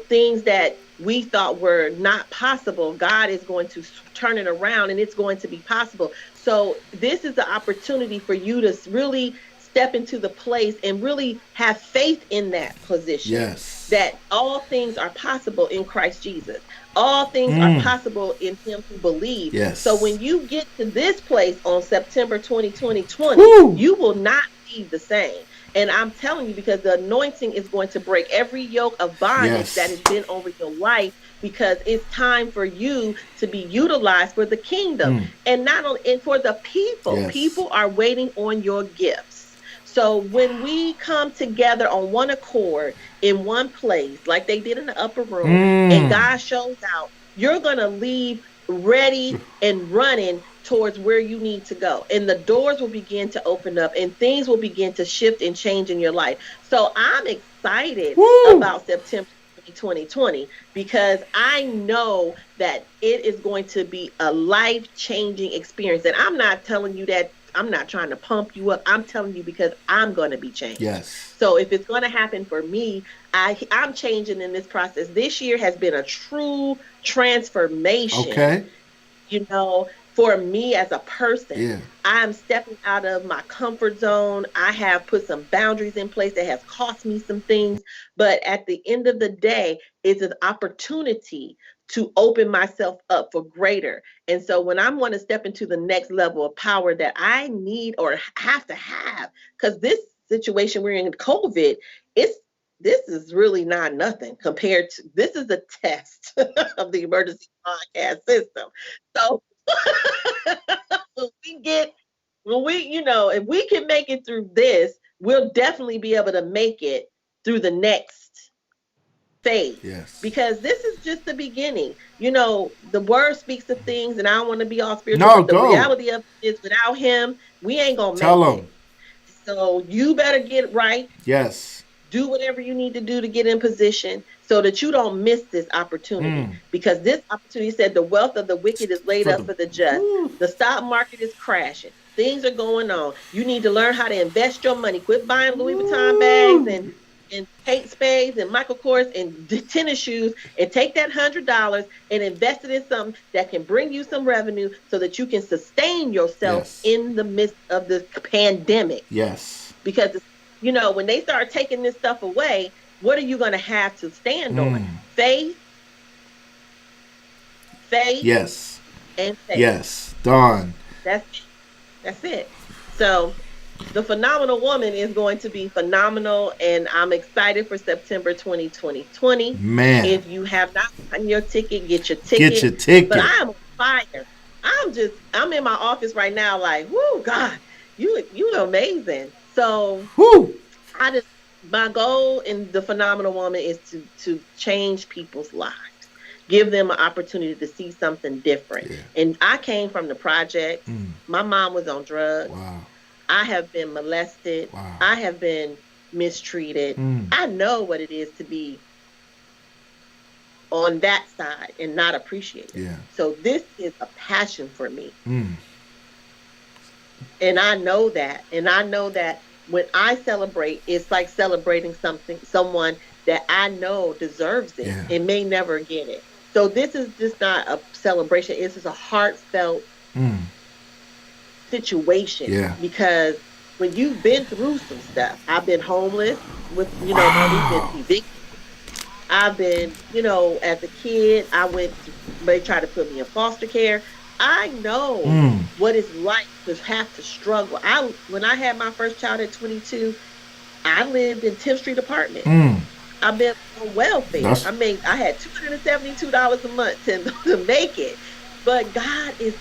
things that we thought were not possible. God is going to turn it around, and it's going to be possible. So this is the opportunity for you to really step into the place and really have faith in that position. Yes. That all things are possible in Christ Jesus. All things are possible in him who believes. Yes. So when you get to this place on September 2020, you will not be the same. And I'm telling you, because the anointing is going to break every yoke of bondage that has been over your life, because it's time for you to be utilized for the kingdom. And not only and for the people. Yes. People are waiting on your gifts. So when we come together on one accord in one place, like they did in the upper room, and God shows out, you're going to leave ready and running towards where you need to go. And the doors will begin to open up, and things will begin to shift and change in your life. So I'm excited about September 2020, because I know that it is going to be a life-changing experience. And I'm not telling you that, I'm not trying to pump you up. I'm telling you because I'm going to be changed. Yes. So if it's going to happen for me, I'm changing in this process. This year has been a true transformation. Okay. For me as a person. Yeah. I'm stepping out of my comfort zone. I have put some boundaries in place that has cost me some things. But at the end of the day, it's an opportunity to open myself up for greater. And so when I'm going to step into the next level of power that I need or have to have, because this situation we're in, COVID, this is really not nothing compared to, this is a test of the emergency broadcast system. So if we can make it through this, we'll definitely be able to make it through the next phase. Yes. Because this is just the beginning. The word speaks of things, and I don't want to be all spiritual, but the reality of it is, without him, we ain't gonna make it. So you better get right. Yes. Do whatever you need to do to get in position so that you don't miss this opportunity. Because this opportunity said the wealth of the wicked is laid up for the just. The stock market is crashing. Things are going on. You need to learn how to invest your money. Quit buying Louis Vuitton bags and Kate Spades and Michael Kors and tennis shoes, and take that $100 and invest it in something that can bring you some revenue so that you can sustain yourself in the midst of this pandemic. Yes. Because when they start taking this stuff away, what are you going to have to stand on? Faith. Yes. And faith. Yes. Dawn. That's it. So the Phenomenal Woman is going to be phenomenal, and I'm excited for September 2020. Man. If you have not gotten your ticket, get your ticket. But I am on fire. I'm in my office right now like, whoo, God, you are amazing. So my goal in the Phenomenal Woman is to change people's lives, give them an opportunity to see something different. Yeah. And I came from the project. My mom was on drugs. Wow. I have been molested. Wow. I have been mistreated. I know what it is to be on that side and not appreciated. Yeah. So this is a passion for me. And I know that. And I know that when I celebrate, it's like celebrating someone that I know deserves it and may never get it. So this is just not a celebration. It's just a heartfelt situation. Yeah. Because when you've been through some stuff, I've been homeless with, we've been evicted. I've been, as a kid, they tried to put me in foster care. I know what it's like to have to struggle. When I had my first child at 22, I lived in 10th Street apartment. I've been on welfare. I had $272 a month to make it. But God is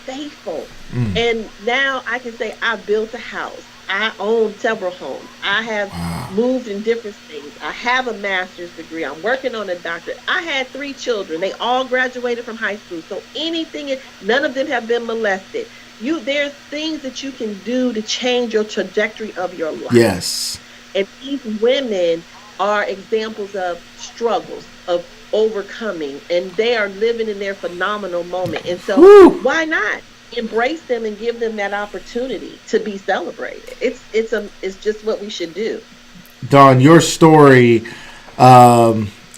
faithful. And now I can say I built a house. I own several homes. I have moved in different states. I have a master's degree. I'm working on a doctorate. I had 3 children. They all graduated from high school. So none of them have been molested. There's things that you can do to change your trajectory of your life. Yes. And these women are examples of struggles, of overcoming, and they are living in their phenomenal moment. And so why not embrace them and give them that opportunity to be celebrated? It's just what we should do. Dawn, your story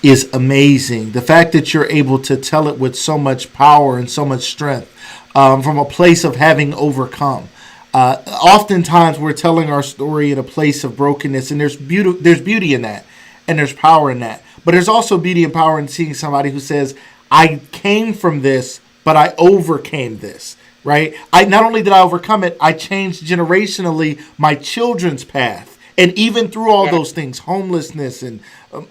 is amazing. The fact that you're able to tell it with so much power and so much strength from a place of having overcome. Oftentimes we're telling our story in a place of brokenness, and there's beauty in that, and there's power in that. But there's also beauty and power in seeing somebody who says, I came from this, but I overcame this, right? Not only did I overcome it, I changed generationally my children's path. And even through all those things, homelessness and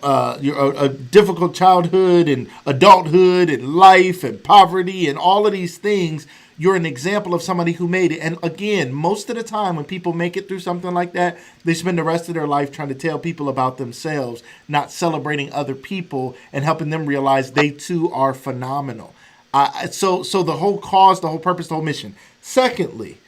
a difficult childhood and adulthood and life and poverty and all of these things, you're an example of somebody who made it. And again, most of the time when people make it through something like that, they spend the rest of their life trying to tell people about themselves, not celebrating other people and helping them realize they too are phenomenal. So the whole cause, the whole purpose, the whole mission. Secondly,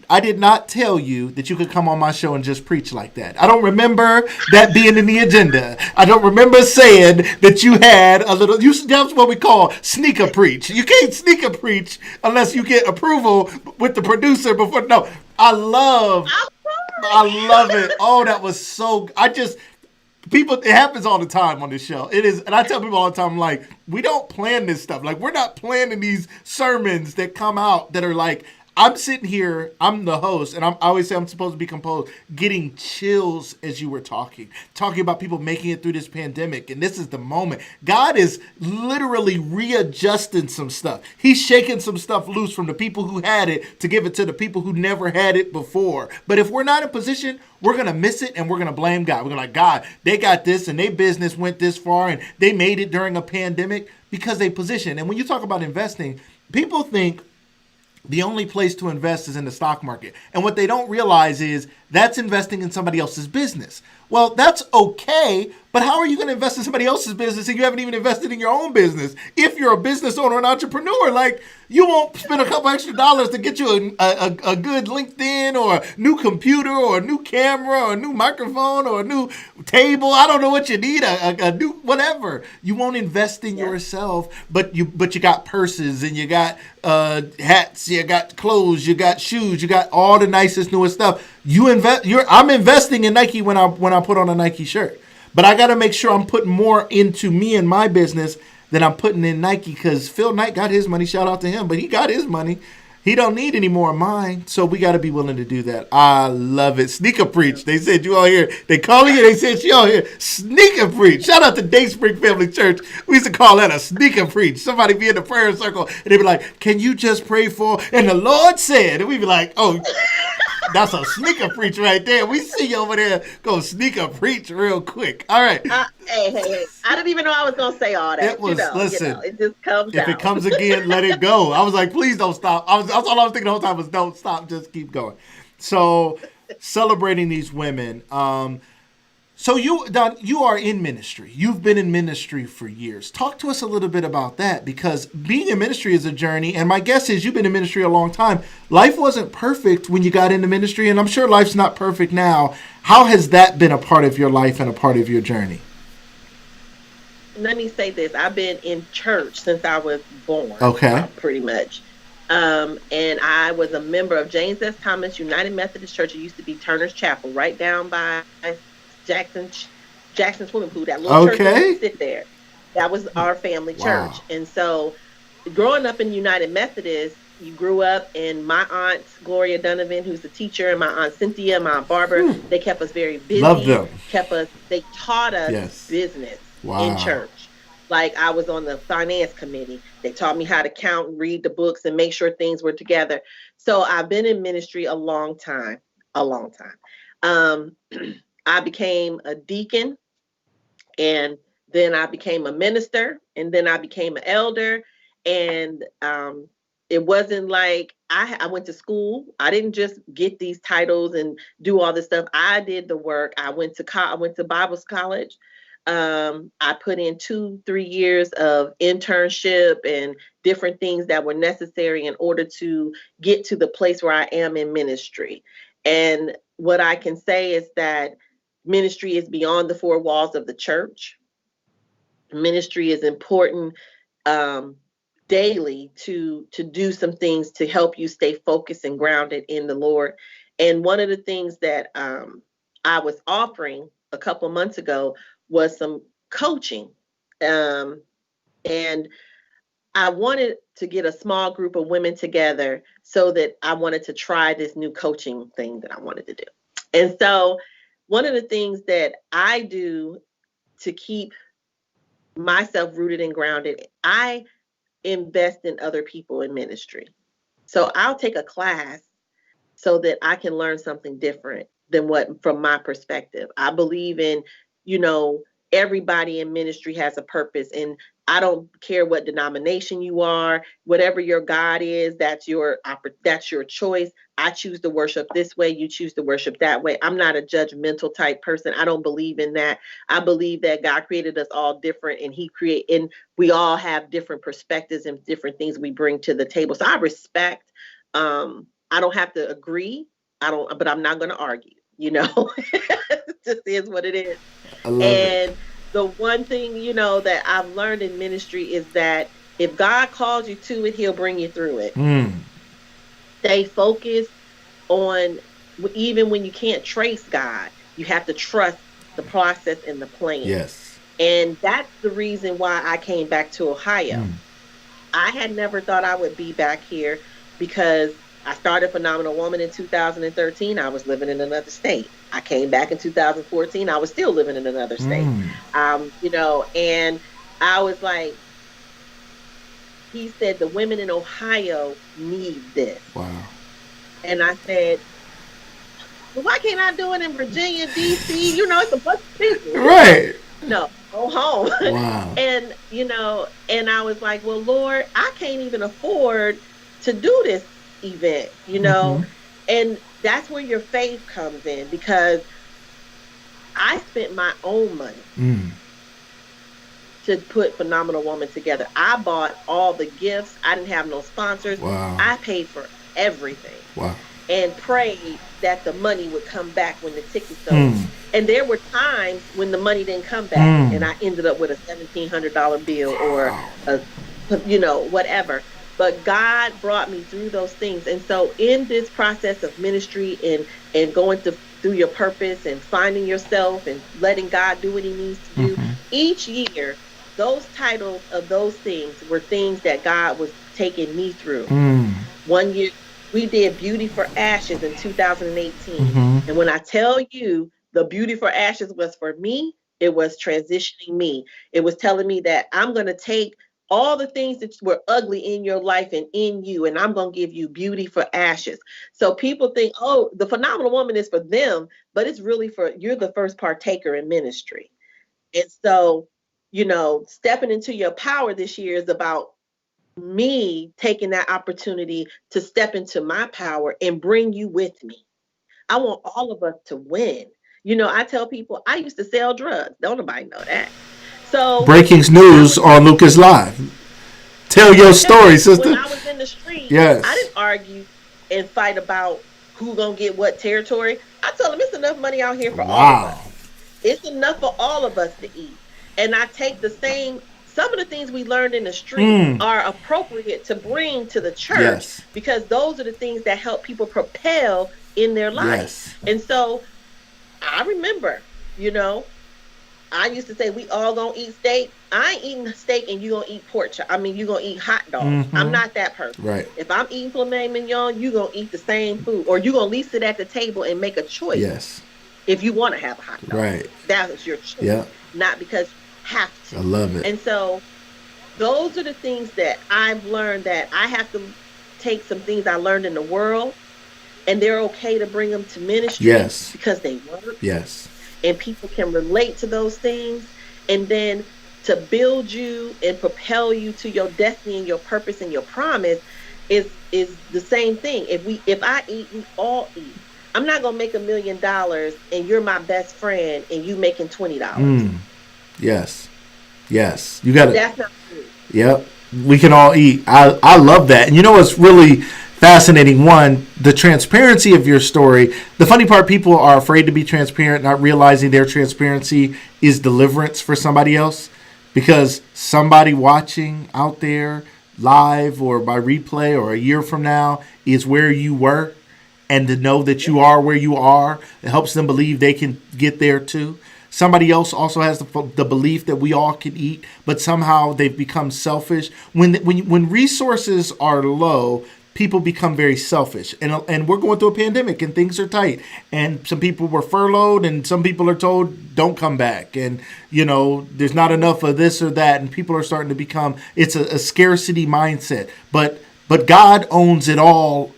I did not tell you that you could come on my show and just preach like that. I don't remember that being in the agenda. I don't remember saying that you had a little. That's what we call sneaker preach. You can't sneaker preach unless you get approval with the producer before. No, I love it. Oh, that was so. People, it happens all the time on this show. It is, and I tell people all the time, like, we don't plan this stuff. Like, we're not planning these sermons that come out that are like, I'm sitting here, I'm the host, and I always say I'm supposed to be composed, getting chills as you were talking about people making it through this pandemic, and this is the moment. God is literally readjusting some stuff. He's shaking some stuff loose from the people who had it to give it to the people who never had it before. But if we're not in position, we're going to miss it, and we're going to blame God. We're going to like, God, they got this, and their business went this far, and they made it during a pandemic because they positioned. And when you talk about investing, people think the only place to invest is in the stock market. And what they don't realize is that's investing in somebody else's business. Well, that's okay, but how are you going to invest in somebody else's business if you haven't even invested in your own business? If you're a business owner, an entrepreneur, like, you won't spend a couple extra dollars to get you a good LinkedIn or a new computer or a new camera or a new microphone or a new table. I don't know what you need, a new whatever. You won't invest in yourself, but you got purses and you got hats, you got clothes, you got shoes, you got all the nicest, newest stuff. I'm investing in Nike when I put on a Nike shirt. But I got to make sure I'm putting more into me and my business than I'm putting in Nike, because Phil Knight got his money. Shout out to him. But he got his money. He don't need any more of mine. So we got to be willing to do that. I love it. Sneaker preach. They said you all here. They calling you. They said you all here. Sneaker preach. Shout out to Dayspring Family Church. We used to call that a sneaker preach. Somebody be in the prayer circle and they'd be like, can you just pray for? And the Lord said. And we'd be like, oh, that's a sneaker preach right there. We see you over there go sneaker preach real quick. All right. Hey. I didn't even know I was going to say all that. It was, listen. It just comes out. If it comes again, let it go. I was like, please don't stop. That's all I was thinking the whole time was don't stop. Just keep going. So celebrating these women. So Don, you are in ministry. You've been in ministry for years. Talk to us a little bit about that, because being in ministry is a journey. And my guess is you've been in ministry a long time. Life wasn't perfect when you got into ministry, and I'm sure life's not perfect now. How has that been a part of your life and a part of your journey? Let me say this. I've been in church since I was born. Okay. Pretty much. And I was a member of James S. Thomas United Methodist Church. It used to be Turner's Chapel, right down by Jackson's swimming pool. That little church that used to sit there. That was our family church. Wow. And so growing up in United Methodist, you grew up, and my aunt Gloria Donovan, who's a teacher, and my aunt Cynthia, my aunt Barbara, they kept us very busy. Love them. They taught us business. in Wow. church. Like I was on the finance committee. They taught me how to count and read the books and make sure things were together. So I've been in ministry a long time, a long time. Um, I became a deacon, and then I became a minister, and then I became an elder. And it wasn't like I went to school. I didn't just get these titles and do all this stuff. I did the work. I went to Bible college. I put in 2-3 years of internship and different things that were necessary in order to get to the place where I am in ministry. And what I can say is that ministry is beyond the four walls of the church. Ministry is important daily to do some things to help you stay focused and grounded in the Lord. And one of the things that I was offering a couple months ago was some coaching. And I wanted to get a small group of women together so that I wanted to try this new coaching thing that I wanted to do. And so one of the things that I do to keep myself rooted and grounded, I invest in other people in ministry. So I'll take a class so that I can learn something different than what from my perspective. I believe in, everybody in ministry has a purpose, and I don't care what denomination you are, whatever your God is, that's your choice. I choose to worship this way, you choose to worship that way. I'm not a judgmental type person. I don't believe in that. I believe that God created us all different, and we all have different perspectives and different things we bring to the table. So I respect. I don't have to agree. But I'm not going to argue. It just is what it is. I love And it. the one thing, that I've learned in ministry is that if God calls you to it, he'll bring you through it. Stay focused on, even when you can't trace God, you have to trust the process and the plan. Yes. And that's the reason why I came back to Ohio. I had never thought I would be back here because I started Phenomenal Woman in 2013. I was living in another state. I came back in 2014. I was still living in another state. And I was like, he said, the women in Ohio need this. Wow. And I said, well, why can't I do it in Virginia, D.C.? It's a bunch of people. Right. No, go home. Wow. And I was like, well, Lord, I can't even afford to do this event, and that's where your faith comes in, because I spent my own money to put Phenomenal Woman together. I bought all the gifts. I didn't have no sponsors. Wow. I paid for everything. Wow. And prayed that the money would come back when the tickets sold. And there were times when the money didn't come back, and I ended up with a $1,700 bill or whatever. But God brought me through those things. And so in this process of ministry and going through your purpose and finding yourself and letting God do what he needs to do, each year, those titles of those things were things that God was taking me through. One year, we did Beauty for Ashes in 2018. And when I tell you the Beauty for Ashes was for me, it was transitioning me. It was telling me that I'm going to take all the things that were ugly in your life and in you, and I'm going to give you beauty for ashes. So people think, oh, the Phenomenal Woman is for them, but it's really you're the first partaker in ministry. And so, stepping into your power this year is about me taking that opportunity to step into my power and bring you with me. I want all of us to win. I tell people I used to sell drugs. Don't nobody know that. So breaking news on Lucas Live. Tell your story, sister. When I was in the street, yes, I didn't argue and fight about who gonna get what territory. I told them it's enough money out here for all of us. It's enough for all of us to eat. And I take some of the things we learned in the street are appropriate to bring to the church, because those are the things that help people propel in their life. And so I remember, I used to say, we all gonna eat steak. I ain't eating steak and you gonna eat pork chop. You gonna eat hot dogs. I'm not that person. Right. If I'm eating filet mignon, you gonna eat the same food, or you gonna at least sit at the table and make a choice. Yes. If you want to have a hot dog. Right. That's your choice. Yeah. Not because you have to. I love it. And so those are the things that I've learned, that I have to take some things I learned in the world, and they're okay to bring them to ministry. Yes. Because they work. Yes. And people can relate to those things. And then to build you and propel you to your destiny and your purpose and your promise is the same thing. If I eat, we all eat. I'm not gonna make $1 million and you're my best friend and you making $20. Yes. Yes. You gotta. That's not true. Yep. We can all eat. I love that. And you know what's really fascinating? One, the transparency of your story. The funny part, people are afraid to be transparent, not realizing their transparency is deliverance for somebody else, because somebody watching out there live or by replay or a year from now is where you were, and to know that you are where you are, it helps them believe they can get there too. Somebody else also has the belief that we all can eat, but somehow they've become selfish. When resources are low, people become very selfish. And we're going through a pandemic and things are tight. And some people were furloughed and some people are told, don't come back. And, there's not enough of this or that. And people are starting to become, it's a scarcity mindset. But God owns it all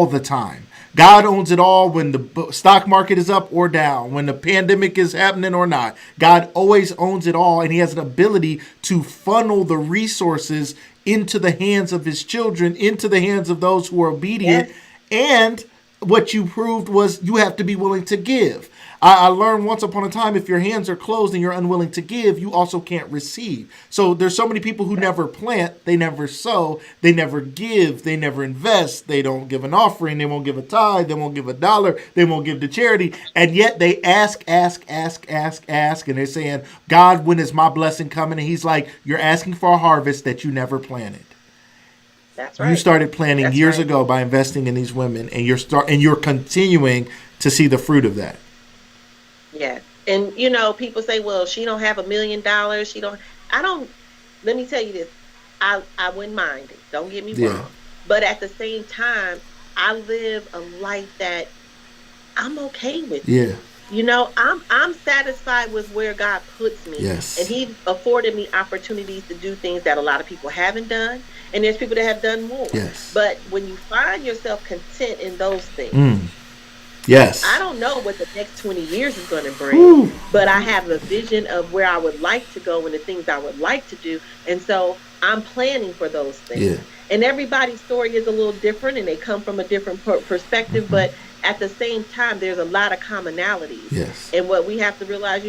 the time. God owns it all when the stock market is up or down, when the pandemic is happening or not. God always owns it all, and he has an ability to funnel the resources into the hands of his children, into the hands of those who are obedient. Yes. And what you proved was you have to be willing to give. I learned once upon a time, if your hands are closed and you're unwilling to give, you also can't receive. So there's so many people who never plant, they never sow, they never give, they never invest, they don't give an offering, they won't give a tithe, they won't give $1, they won't give to charity, and yet they ask, and they're saying, God, when is my blessing coming? And he's like, you're asking for a harvest that you never planted. That's right. You started planting years ago by investing in these women, and you're continuing to see the fruit of that. Yeah. And people say, well, she don't have $1 million. Let me tell you this. I wouldn't mind it. Don't get me wrong. But at the same time, I live a life that I'm okay with. Yeah. I'm satisfied with where God puts me. Yes. And he afforded me opportunities to do things that a lot of people haven't done. And there's people that have done more. Yes. But when you find yourself content in those things, yes. I don't know what the next 20 years is going to bring, but I have a vision of where I would like to go and the things I would like to do. And so I'm planning for those things. Yeah. And everybody's story is a little different and they come from a different perspective, but at the same time, there's a lot of commonalities. Yes. And what we have to realize,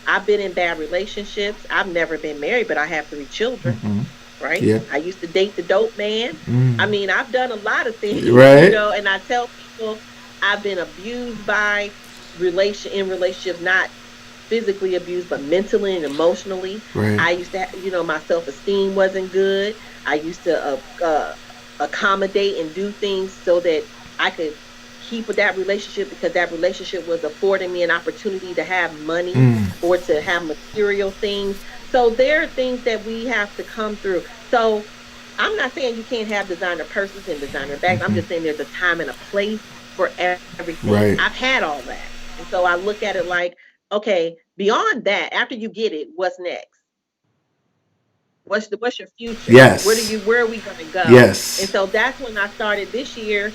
I've been in bad relationships. I've never been married, but I have 3 children. Right? Yeah. I used to date the dope man. I mean, I've done a lot of things, right. And I tell people I've been abused by relationships, not physically abused, but mentally and emotionally. Right. I used to, my self-esteem wasn't good. I used to accommodate and do things so that I could keep with that relationship because that relationship was affording me an opportunity to have money or to have material things. So there are things that we have to come through. So I'm not saying you can't have designer purses and designer bags. I'm just saying there's a time and a place for everything. Right. I've had all that. And so I look at it like, okay, beyond that, after you get it, what's next? What's your future? Yes. Where are we going to go? Yes. And so that's when I started this year.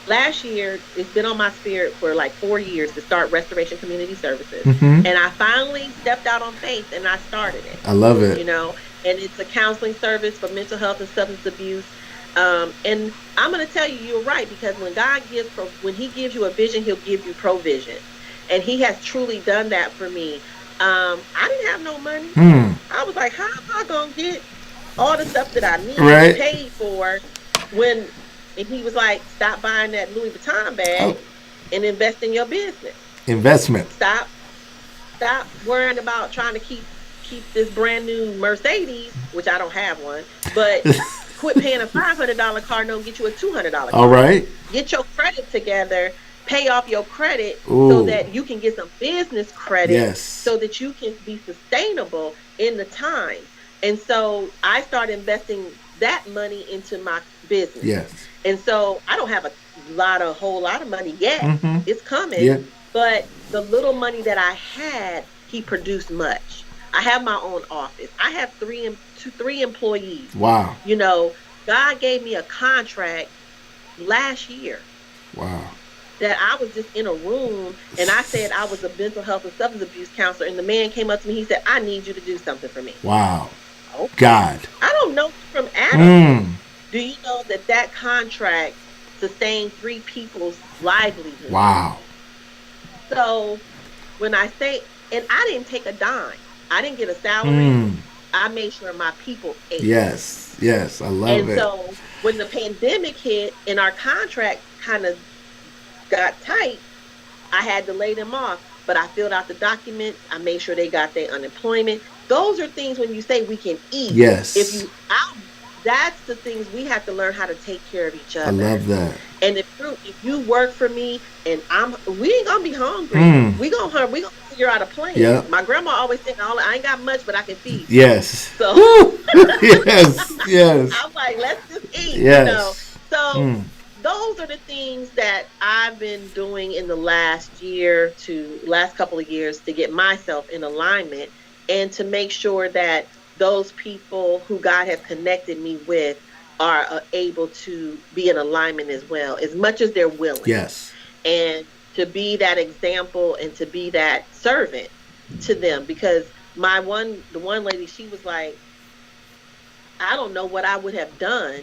Last year, it's been on my spirit for like 4 years to start Restoration Community Services. And I finally stepped out on faith and I started it. I love it. And it's a counseling service for mental health and substance abuse. And I'm going to tell you, you're right, because when he gives you a vision, he'll give you provision. And he has truly done that for me. I didn't have no money. I was like, how am I going to get all the stuff that I need paid for and he was like, stop buying that Louis Vuitton bag and invest in your business. Investment. Stop worrying about trying to keep this brand new Mercedes, which I don't have one, but quit paying a $500 car note and get you a $200 car. All right. Get your credit together, pay off your credit so that you can get some business credit so that you can be sustainable in the time. And so I started investing that money into my business. Yes. And so I don't have a whole lot of money yet. It's coming. Yeah. But the little money that I had, he produced much. I have my own office. I have three employees. Wow. You know, God gave me a contract last year. Wow. That I was just in a room and I said I was a mental health and substance abuse counselor, and the man came up to me. He said, "I need you to do something for me." Wow. Okay. God. I don't know from Adam. Do you know that contract sustained 3 people's livelihood? Wow. So when I say, and I didn't take a dime. I didn't get a salary. I made sure my people ate. Yes. Yes. I love it. And so when the pandemic hit and our contract kind of got tight, I had to lay them off. But I filled out the documents. I made sure they got their unemployment. Those are things when you say we can eat. Yes. That's the things we have to learn how to take care of each other. I love that. And if you work for me and we ain't gonna be hungry. We gonna figure out a plan. Yep. My grandma always said, "I ain't got much, but I can feed." Yes. So yes. I'm like, let's just eat. Yes. You know. So those are the things that I've been doing in the last couple of years to get myself in alignment and to make sure that those people who God has connected me with are able to be in alignment as well, as much as they're willing. Yes. And to be that example and to be that servant to them. Because the one lady, she was like, "I don't know what I would have done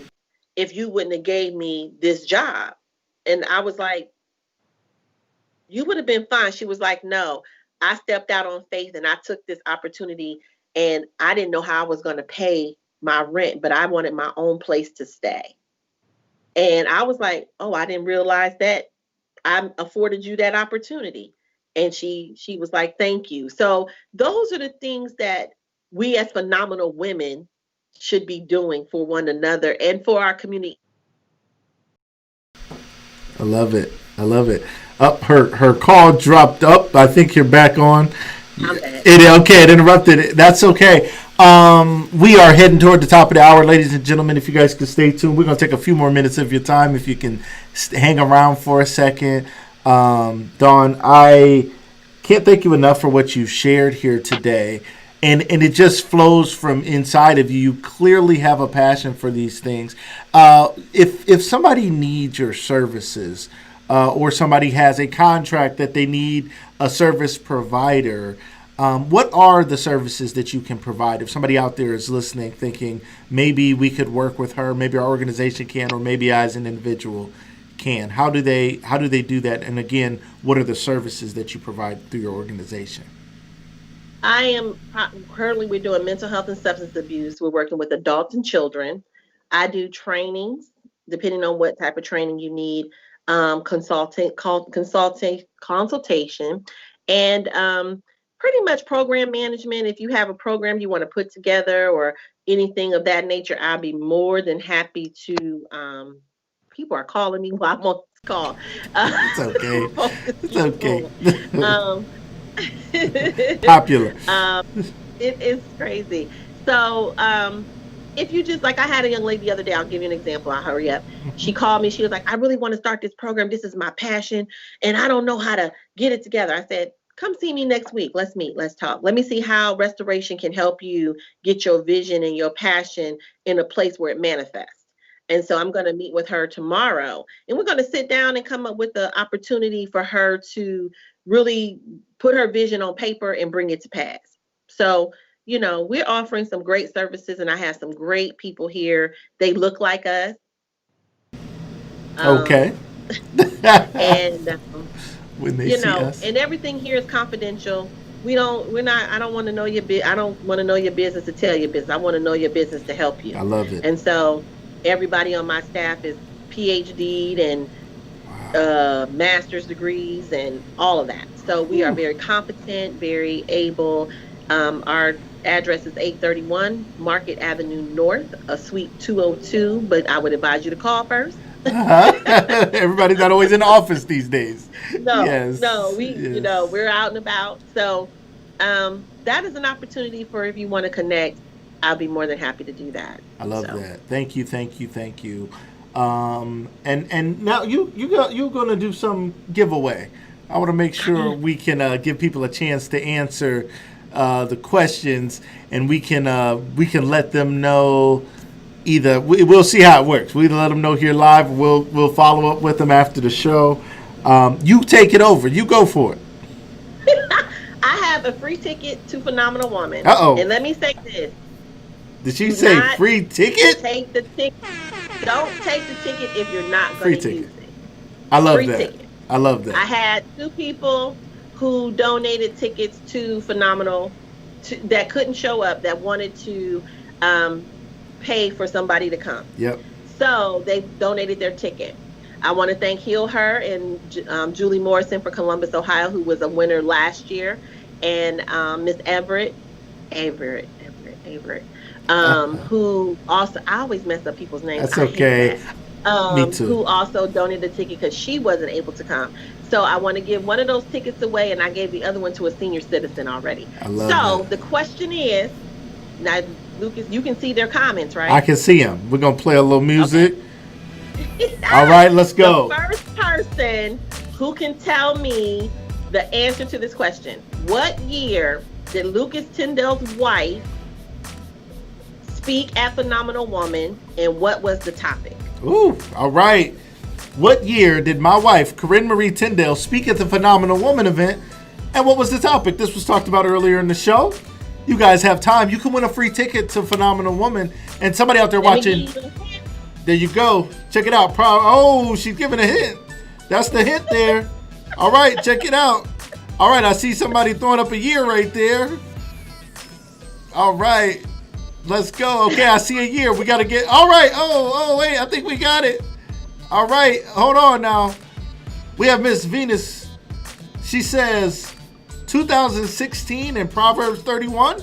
if you wouldn't have gave me this job." And I was like, "You would have been fine." She was like, "No, I stepped out on faith and I took this opportunity, and I didn't know how I was going to pay my rent, but I wanted my own place to stay." And I was like, "Oh, I didn't realize that I afforded you that opportunity." And she was like, "Thank you." So those are the things that we as phenomenal women should be doing for one another and for our community. I love it. I love it. Up, her call dropped up. I think you're back on. It interrupted. That's okay. We are heading toward the top of the hour, ladies and gentlemen. If you guys could stay tuned, we're going to take a few more minutes of your time. If you can hang around for a second. Dawn, I can't thank you enough for what you've shared here today. And it just flows from inside of you. You clearly have a passion for these things. If somebody needs your services, or somebody has a contract that they need a service provider, what are the services that you can provide? If somebody out there is listening, thinking maybe we could work with her, maybe our organization can, or maybe I as an individual can, how do they do that? And again, what are the services that you provide through your organization? Currently we're doing mental health and substance abuse. We're working with adults and children. I do trainings, depending on what type of training you need, consultation, and pretty much program management. If you have a program you want to put together or anything of that nature, I'll be more than happy to. People are calling me while I'm on this call. It's okay. It's okay. Popular. It is crazy. So if you just, like, I had a young lady the other day, I'll give you an example, I'll hurry up. She called me, she was like, "I really want to start this program. This is my passion and I don't know how to get it together." I said, "Come see me next week. Let's meet, let's talk. Let me see how restoration can help you get your vision and your passion in a place where it manifests." And so I'm going to meet with her tomorrow, and we're going to sit down and come up with the opportunity for her to really put her vision on paper and bring it to pass. So, we're offering some great services, and I have some great people here. They look like us. Okay. And when they see us, and everything here is confidential. I don't want to know I don't want to know your business to tell your business. I want to know your business to help you. I love it. And so everybody on my staff is PhD'd and master's degrees and all of that. So we are very competent, very able. Our address is 831 Market Avenue North, Suite 202, but I would advise you to call first. Everybody's not always in the office these days. We're out and about. So that is an opportunity for, if you want to connect, I'll be more than happy to do that. I love that. Thank you. And now you're going to do some giveaway. I want to make sure we can give people a chance to answer the questions, and we can let them know. Either we'll see how it works. We let them know here live. We'll follow up with them after the show. You take it over. You go for it. I have a free ticket to Phenomenal Woman. Uh-oh. And let me say this. Did she say free ticket? Take the ticket. Don't take the ticket if you're not going to use it. I love that. Ticket. I love that. I had 2 people who donated tickets to Phenomenal that couldn't show up, that wanted to pay for somebody to come. Yep. So they donated their ticket. I want to thank Heal Her and Julie Morrison for Columbus, Ohio, who was a winner last year, and Miss Everett, who also, I always mess up people's names. That's okay. Me too. Who also donated a ticket because she wasn't able to come. So I want to give one of those tickets away, and I gave the other one to a senior citizen already. I love that. The question is, now, Lucas, you can see their comments, right? I can see them. We're going to play a little music. Okay. All right, let's go. The first person who can tell me the answer to this question: what year did Lucas Tyndale's wife speak at Phenomenal Woman, and what was the topic? Ooh, all right. What year did my wife, Corinne Marie Tyndale, speak at the Phenomenal Woman event, and what was the topic? This was talked about earlier in the show. You guys have time. You can win a free ticket to Phenomenal Woman, and somebody out there watching. There you go. Check it out. Oh, she's giving a hint. That's the hint there. All right, check it out. All right, I see somebody throwing up a year right there. All right, let's go. Okay, I see a year. We got to get. All right. Oh, wait. I think we got it. All right, hold on now. We have Miss Venus. She says 2016 in Proverbs 31.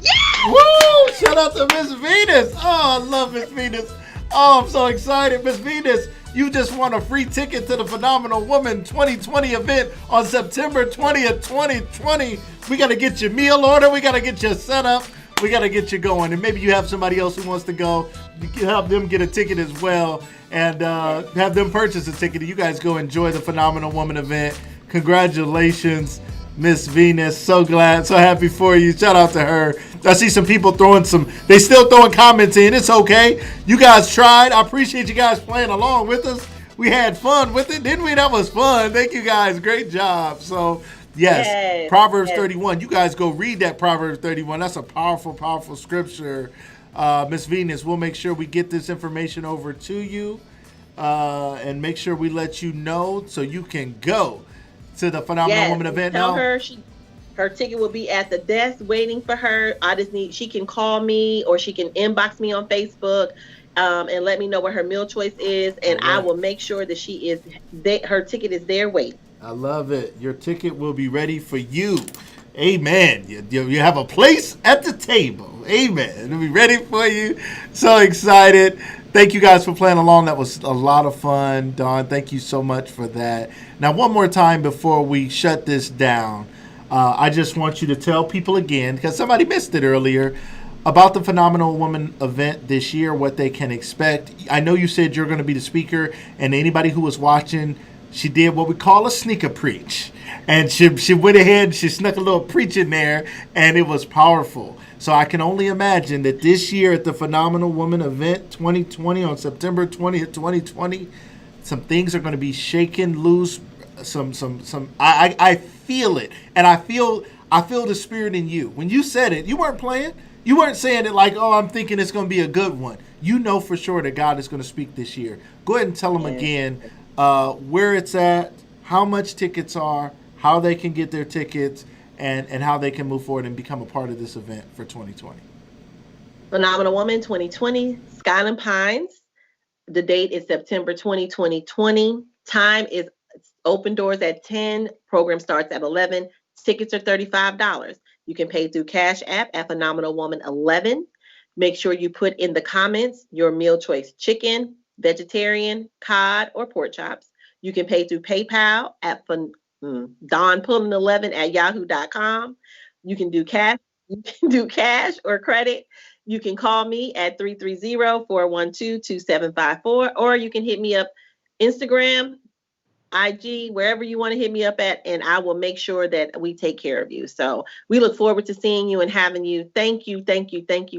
Yeah! Woo! Shout out to Miss Venus. Oh, I love Miss Venus. Oh, I'm so excited. Miss Venus, you just won a free ticket to the Phenomenal Woman 2020 event on September 20th, 2020. We got to get your meal order. We got to get you set up. We got to get you going. And maybe you have somebody else who wants to go. You can have them get a ticket as well and have them purchase a ticket. You guys go enjoy the Phenomenal Woman event. Congratulations, Miss Venus. So glad, so happy for you. Shout out to her. I see some people they still throwing comments in. It's okay. You guys tried. I appreciate you guys playing along with us. We had fun with it, didn't we? That was fun. Thank you guys. Great job. So, yes. Proverbs 31. You guys go read that Proverbs 31. That's a powerful, powerful scripture. Miss Venus, we'll make sure we get this information over to you and make sure we let you know so you can go to the Phenomenal Woman event. Tell her her ticket will be at the desk waiting for her. She can call me or she can inbox me on Facebook and let me know what her meal choice is, and I will make sure that her ticket is there waiting. I love it. Your ticket will be ready for you. Amen. You have a place at the table. Amen. It'll be ready for you. So excited. Thank you guys for playing along. That was a lot of fun. Dawn, thank you so much for that. Now, one more time before we shut this down, I just want you to tell people again, because somebody missed it earlier, about the Phenomenal Woman event this year, what they can expect. I know you said you're going to be the speaker, and anybody who was watching, she did what we call a sneaker preach. And she went ahead, she snuck a little preach in there, and it was powerful. So I can only imagine that this year at the Phenomenal Woman event 2020 on September 20th, 2020, some things are going to be shaken loose. I feel it, and I feel the spirit in you. When you said it, you weren't playing. You weren't saying it like, oh, I'm thinking it's going to be a good one. You know for sure that God is going to speak this year. Go ahead and tell them again where it's at, how much tickets are, how they can get their tickets, and how they can move forward and become a part of this event for 2020. Phenomenal Woman 2020, Skyland Pines. The date is September 20, 2020. Time is open doors at 10. Program starts at 11. Tickets are $35. You can pay through Cash App at Phenomenal Woman 11. Make sure you put in the comments your meal choice: chicken, vegetarian, cod, or pork chops. You can pay through PayPal at Pullin11 at yahoo.com. You can do cash. You can do cash or credit. You can call me at 330-412-2754, or you can hit me up Instagram IG, wherever you want to hit me up at, and I will make sure that we take care of you. So we look forward to seeing you and having you. Thank you,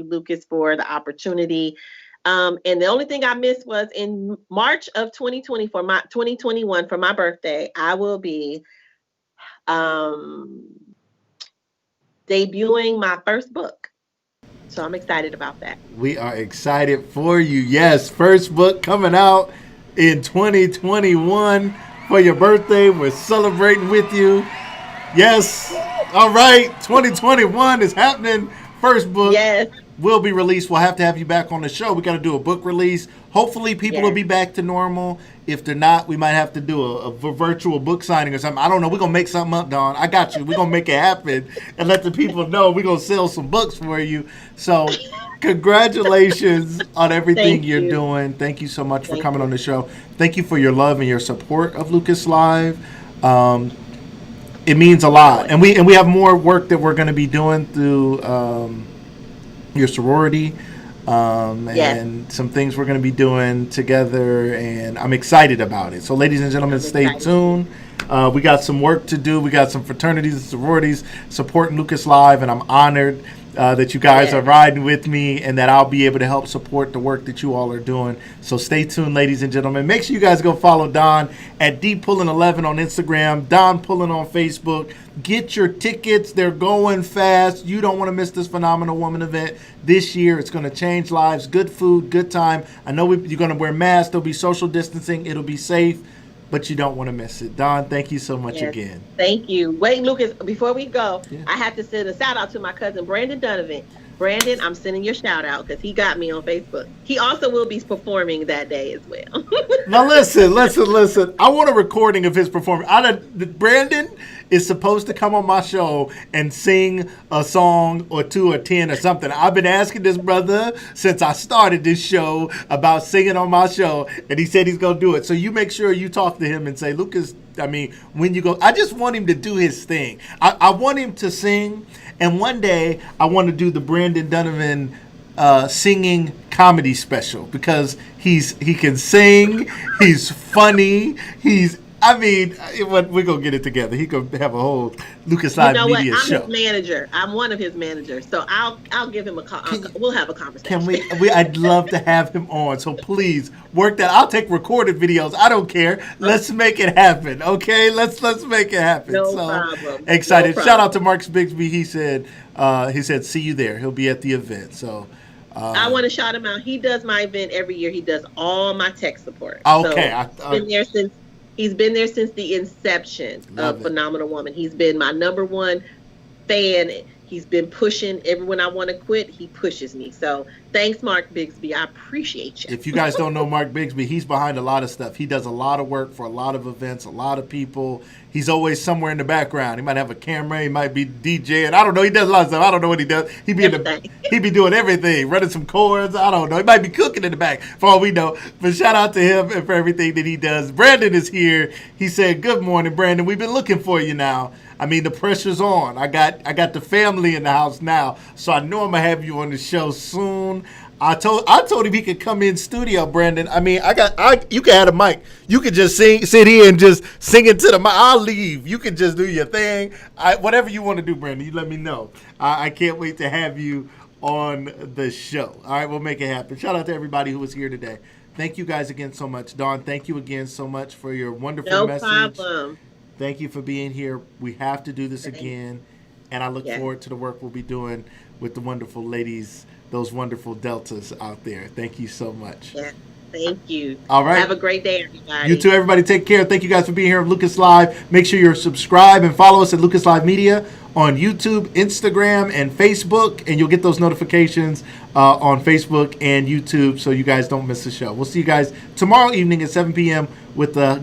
Lucas, for the opportunity. And the only thing I missed was in March of 2020 for my 2021 for my birthday, I will be debuting my first book. So I'm excited about that. We are excited for you. Yes, first book coming out in 2021 for your birthday. We're celebrating with you. Yes. All right. 2021 is happening. First book will be released. We'll have to have you back on the show. We got to do a book release. Hopefully people will be back to normal. If they're not, we might have to do a virtual book signing or something. I don't know. We're going to make something up, Dawn. I got you. We're going to make it happen and let the people know we're going to sell some books for you. So congratulations on everything you're doing. Thank you so much for coming on the show. Thank you for your love and your support of Lucas Live. It means a lot. And we have more work that we're going to be doing through your sorority. And some things we're going to be doing together, and I'm excited about it. So, ladies and gentlemen, stay tuned. We got some work to do. We got some fraternities and sororities supporting Lucas Live, and I'm honored that you guys are riding with me and that I'll be able to help support the work that you all are doing. So stay tuned, ladies and gentlemen. Make sure you guys go follow Don at Pullin11 on Instagram, Don Pullin on Facebook. Get your tickets. They're going fast. You don't want to miss this Phenomenal Woman event this year. It's going to change lives. Good food, good time. I know you're going to wear masks. There'll be social distancing. It'll be safe, but you don't want to miss it. Don, thank you so much again. Thank you. Wait, Lucas, before we go, I have to send a shout out to my cousin, Brandon Donovan. Brandon, I'm sending your shout out because he got me on Facebook. He also will be performing that day as well. Now listen. I want a recording of his performance. Brandon is supposed to come on my show and sing a song or 2 or 10 or something. I've been asking this brother since I started this show about singing on my show, and he said he's going to do it. So you make sure you talk to him and say, Lucas, when you go, I just want him to do his thing. I want him to sing, and one day I want to do the Brandon Donovan singing comedy special because he can sing, he's funny, we're going to get it together. He could have a whole Lucas Live media show. I'm his manager. I'm one of his managers. So I'll give him a call. We'll have a conversation. I'd love to have him on. So please work that. I'll take recorded videos. I don't care. Let's make it happen. Okay? Let's make it happen. No problem. Excited. No problem. Shout out to Mark Bigsby. He said, see you there. He'll be at the event. So I want to shout him out. He does my event every year. He does all my tech support. Okay. So he's been there since the inception of Phenomenal Woman. He's been my number one fan. He's been pushing everyone I want to quit. He pushes me. So thanks, Mark Bigsby. I appreciate you. If you guys don't know Mark Bigsby, he's behind a lot of stuff. He does a lot of work for a lot of events, a lot of people. He's always somewhere in the background. He might have a camera. He might be DJing. I don't know. He does a lot of stuff. I don't know what he does. He be doing everything, running some chords. I don't know. He might be cooking in the back, for all we know. But shout out to him and for everything that he does. Brandon is here. He said, good morning, Brandon. We've been looking for you now. The pressure's on. I got the family in the house now, so I know I'm gonna have you on the show soon. I told him he could come in studio, Brandon. You can have a mic. You could just sit here and just sing into the mic. I'll leave. You can just do your thing. Whatever you want to do, Brandon, you let me know. I can't wait to have you on the show. All right, we'll make it happen. Shout out to everybody who was here today. Thank you guys again so much. Dawn, thank you again so much for your wonderful message. No problem. Thank you for being here. We have to do this again, and I look forward to the work we'll be doing with the wonderful ladies, those wonderful Deltas out there. Thank you so much. Yeah, thank you. All right. Have a great day, everybody. You too, everybody. Take care. Thank you guys for being here on Lucas Live. Make sure you're subscribed and follow us at Lucas Live Media on YouTube, Instagram, and Facebook, and you'll get those notifications on Facebook and YouTube so you guys don't miss the show. We'll see you guys tomorrow evening at 7 p.m. with the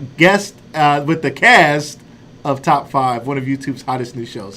cast of Top 5, one of YouTube's hottest new shows.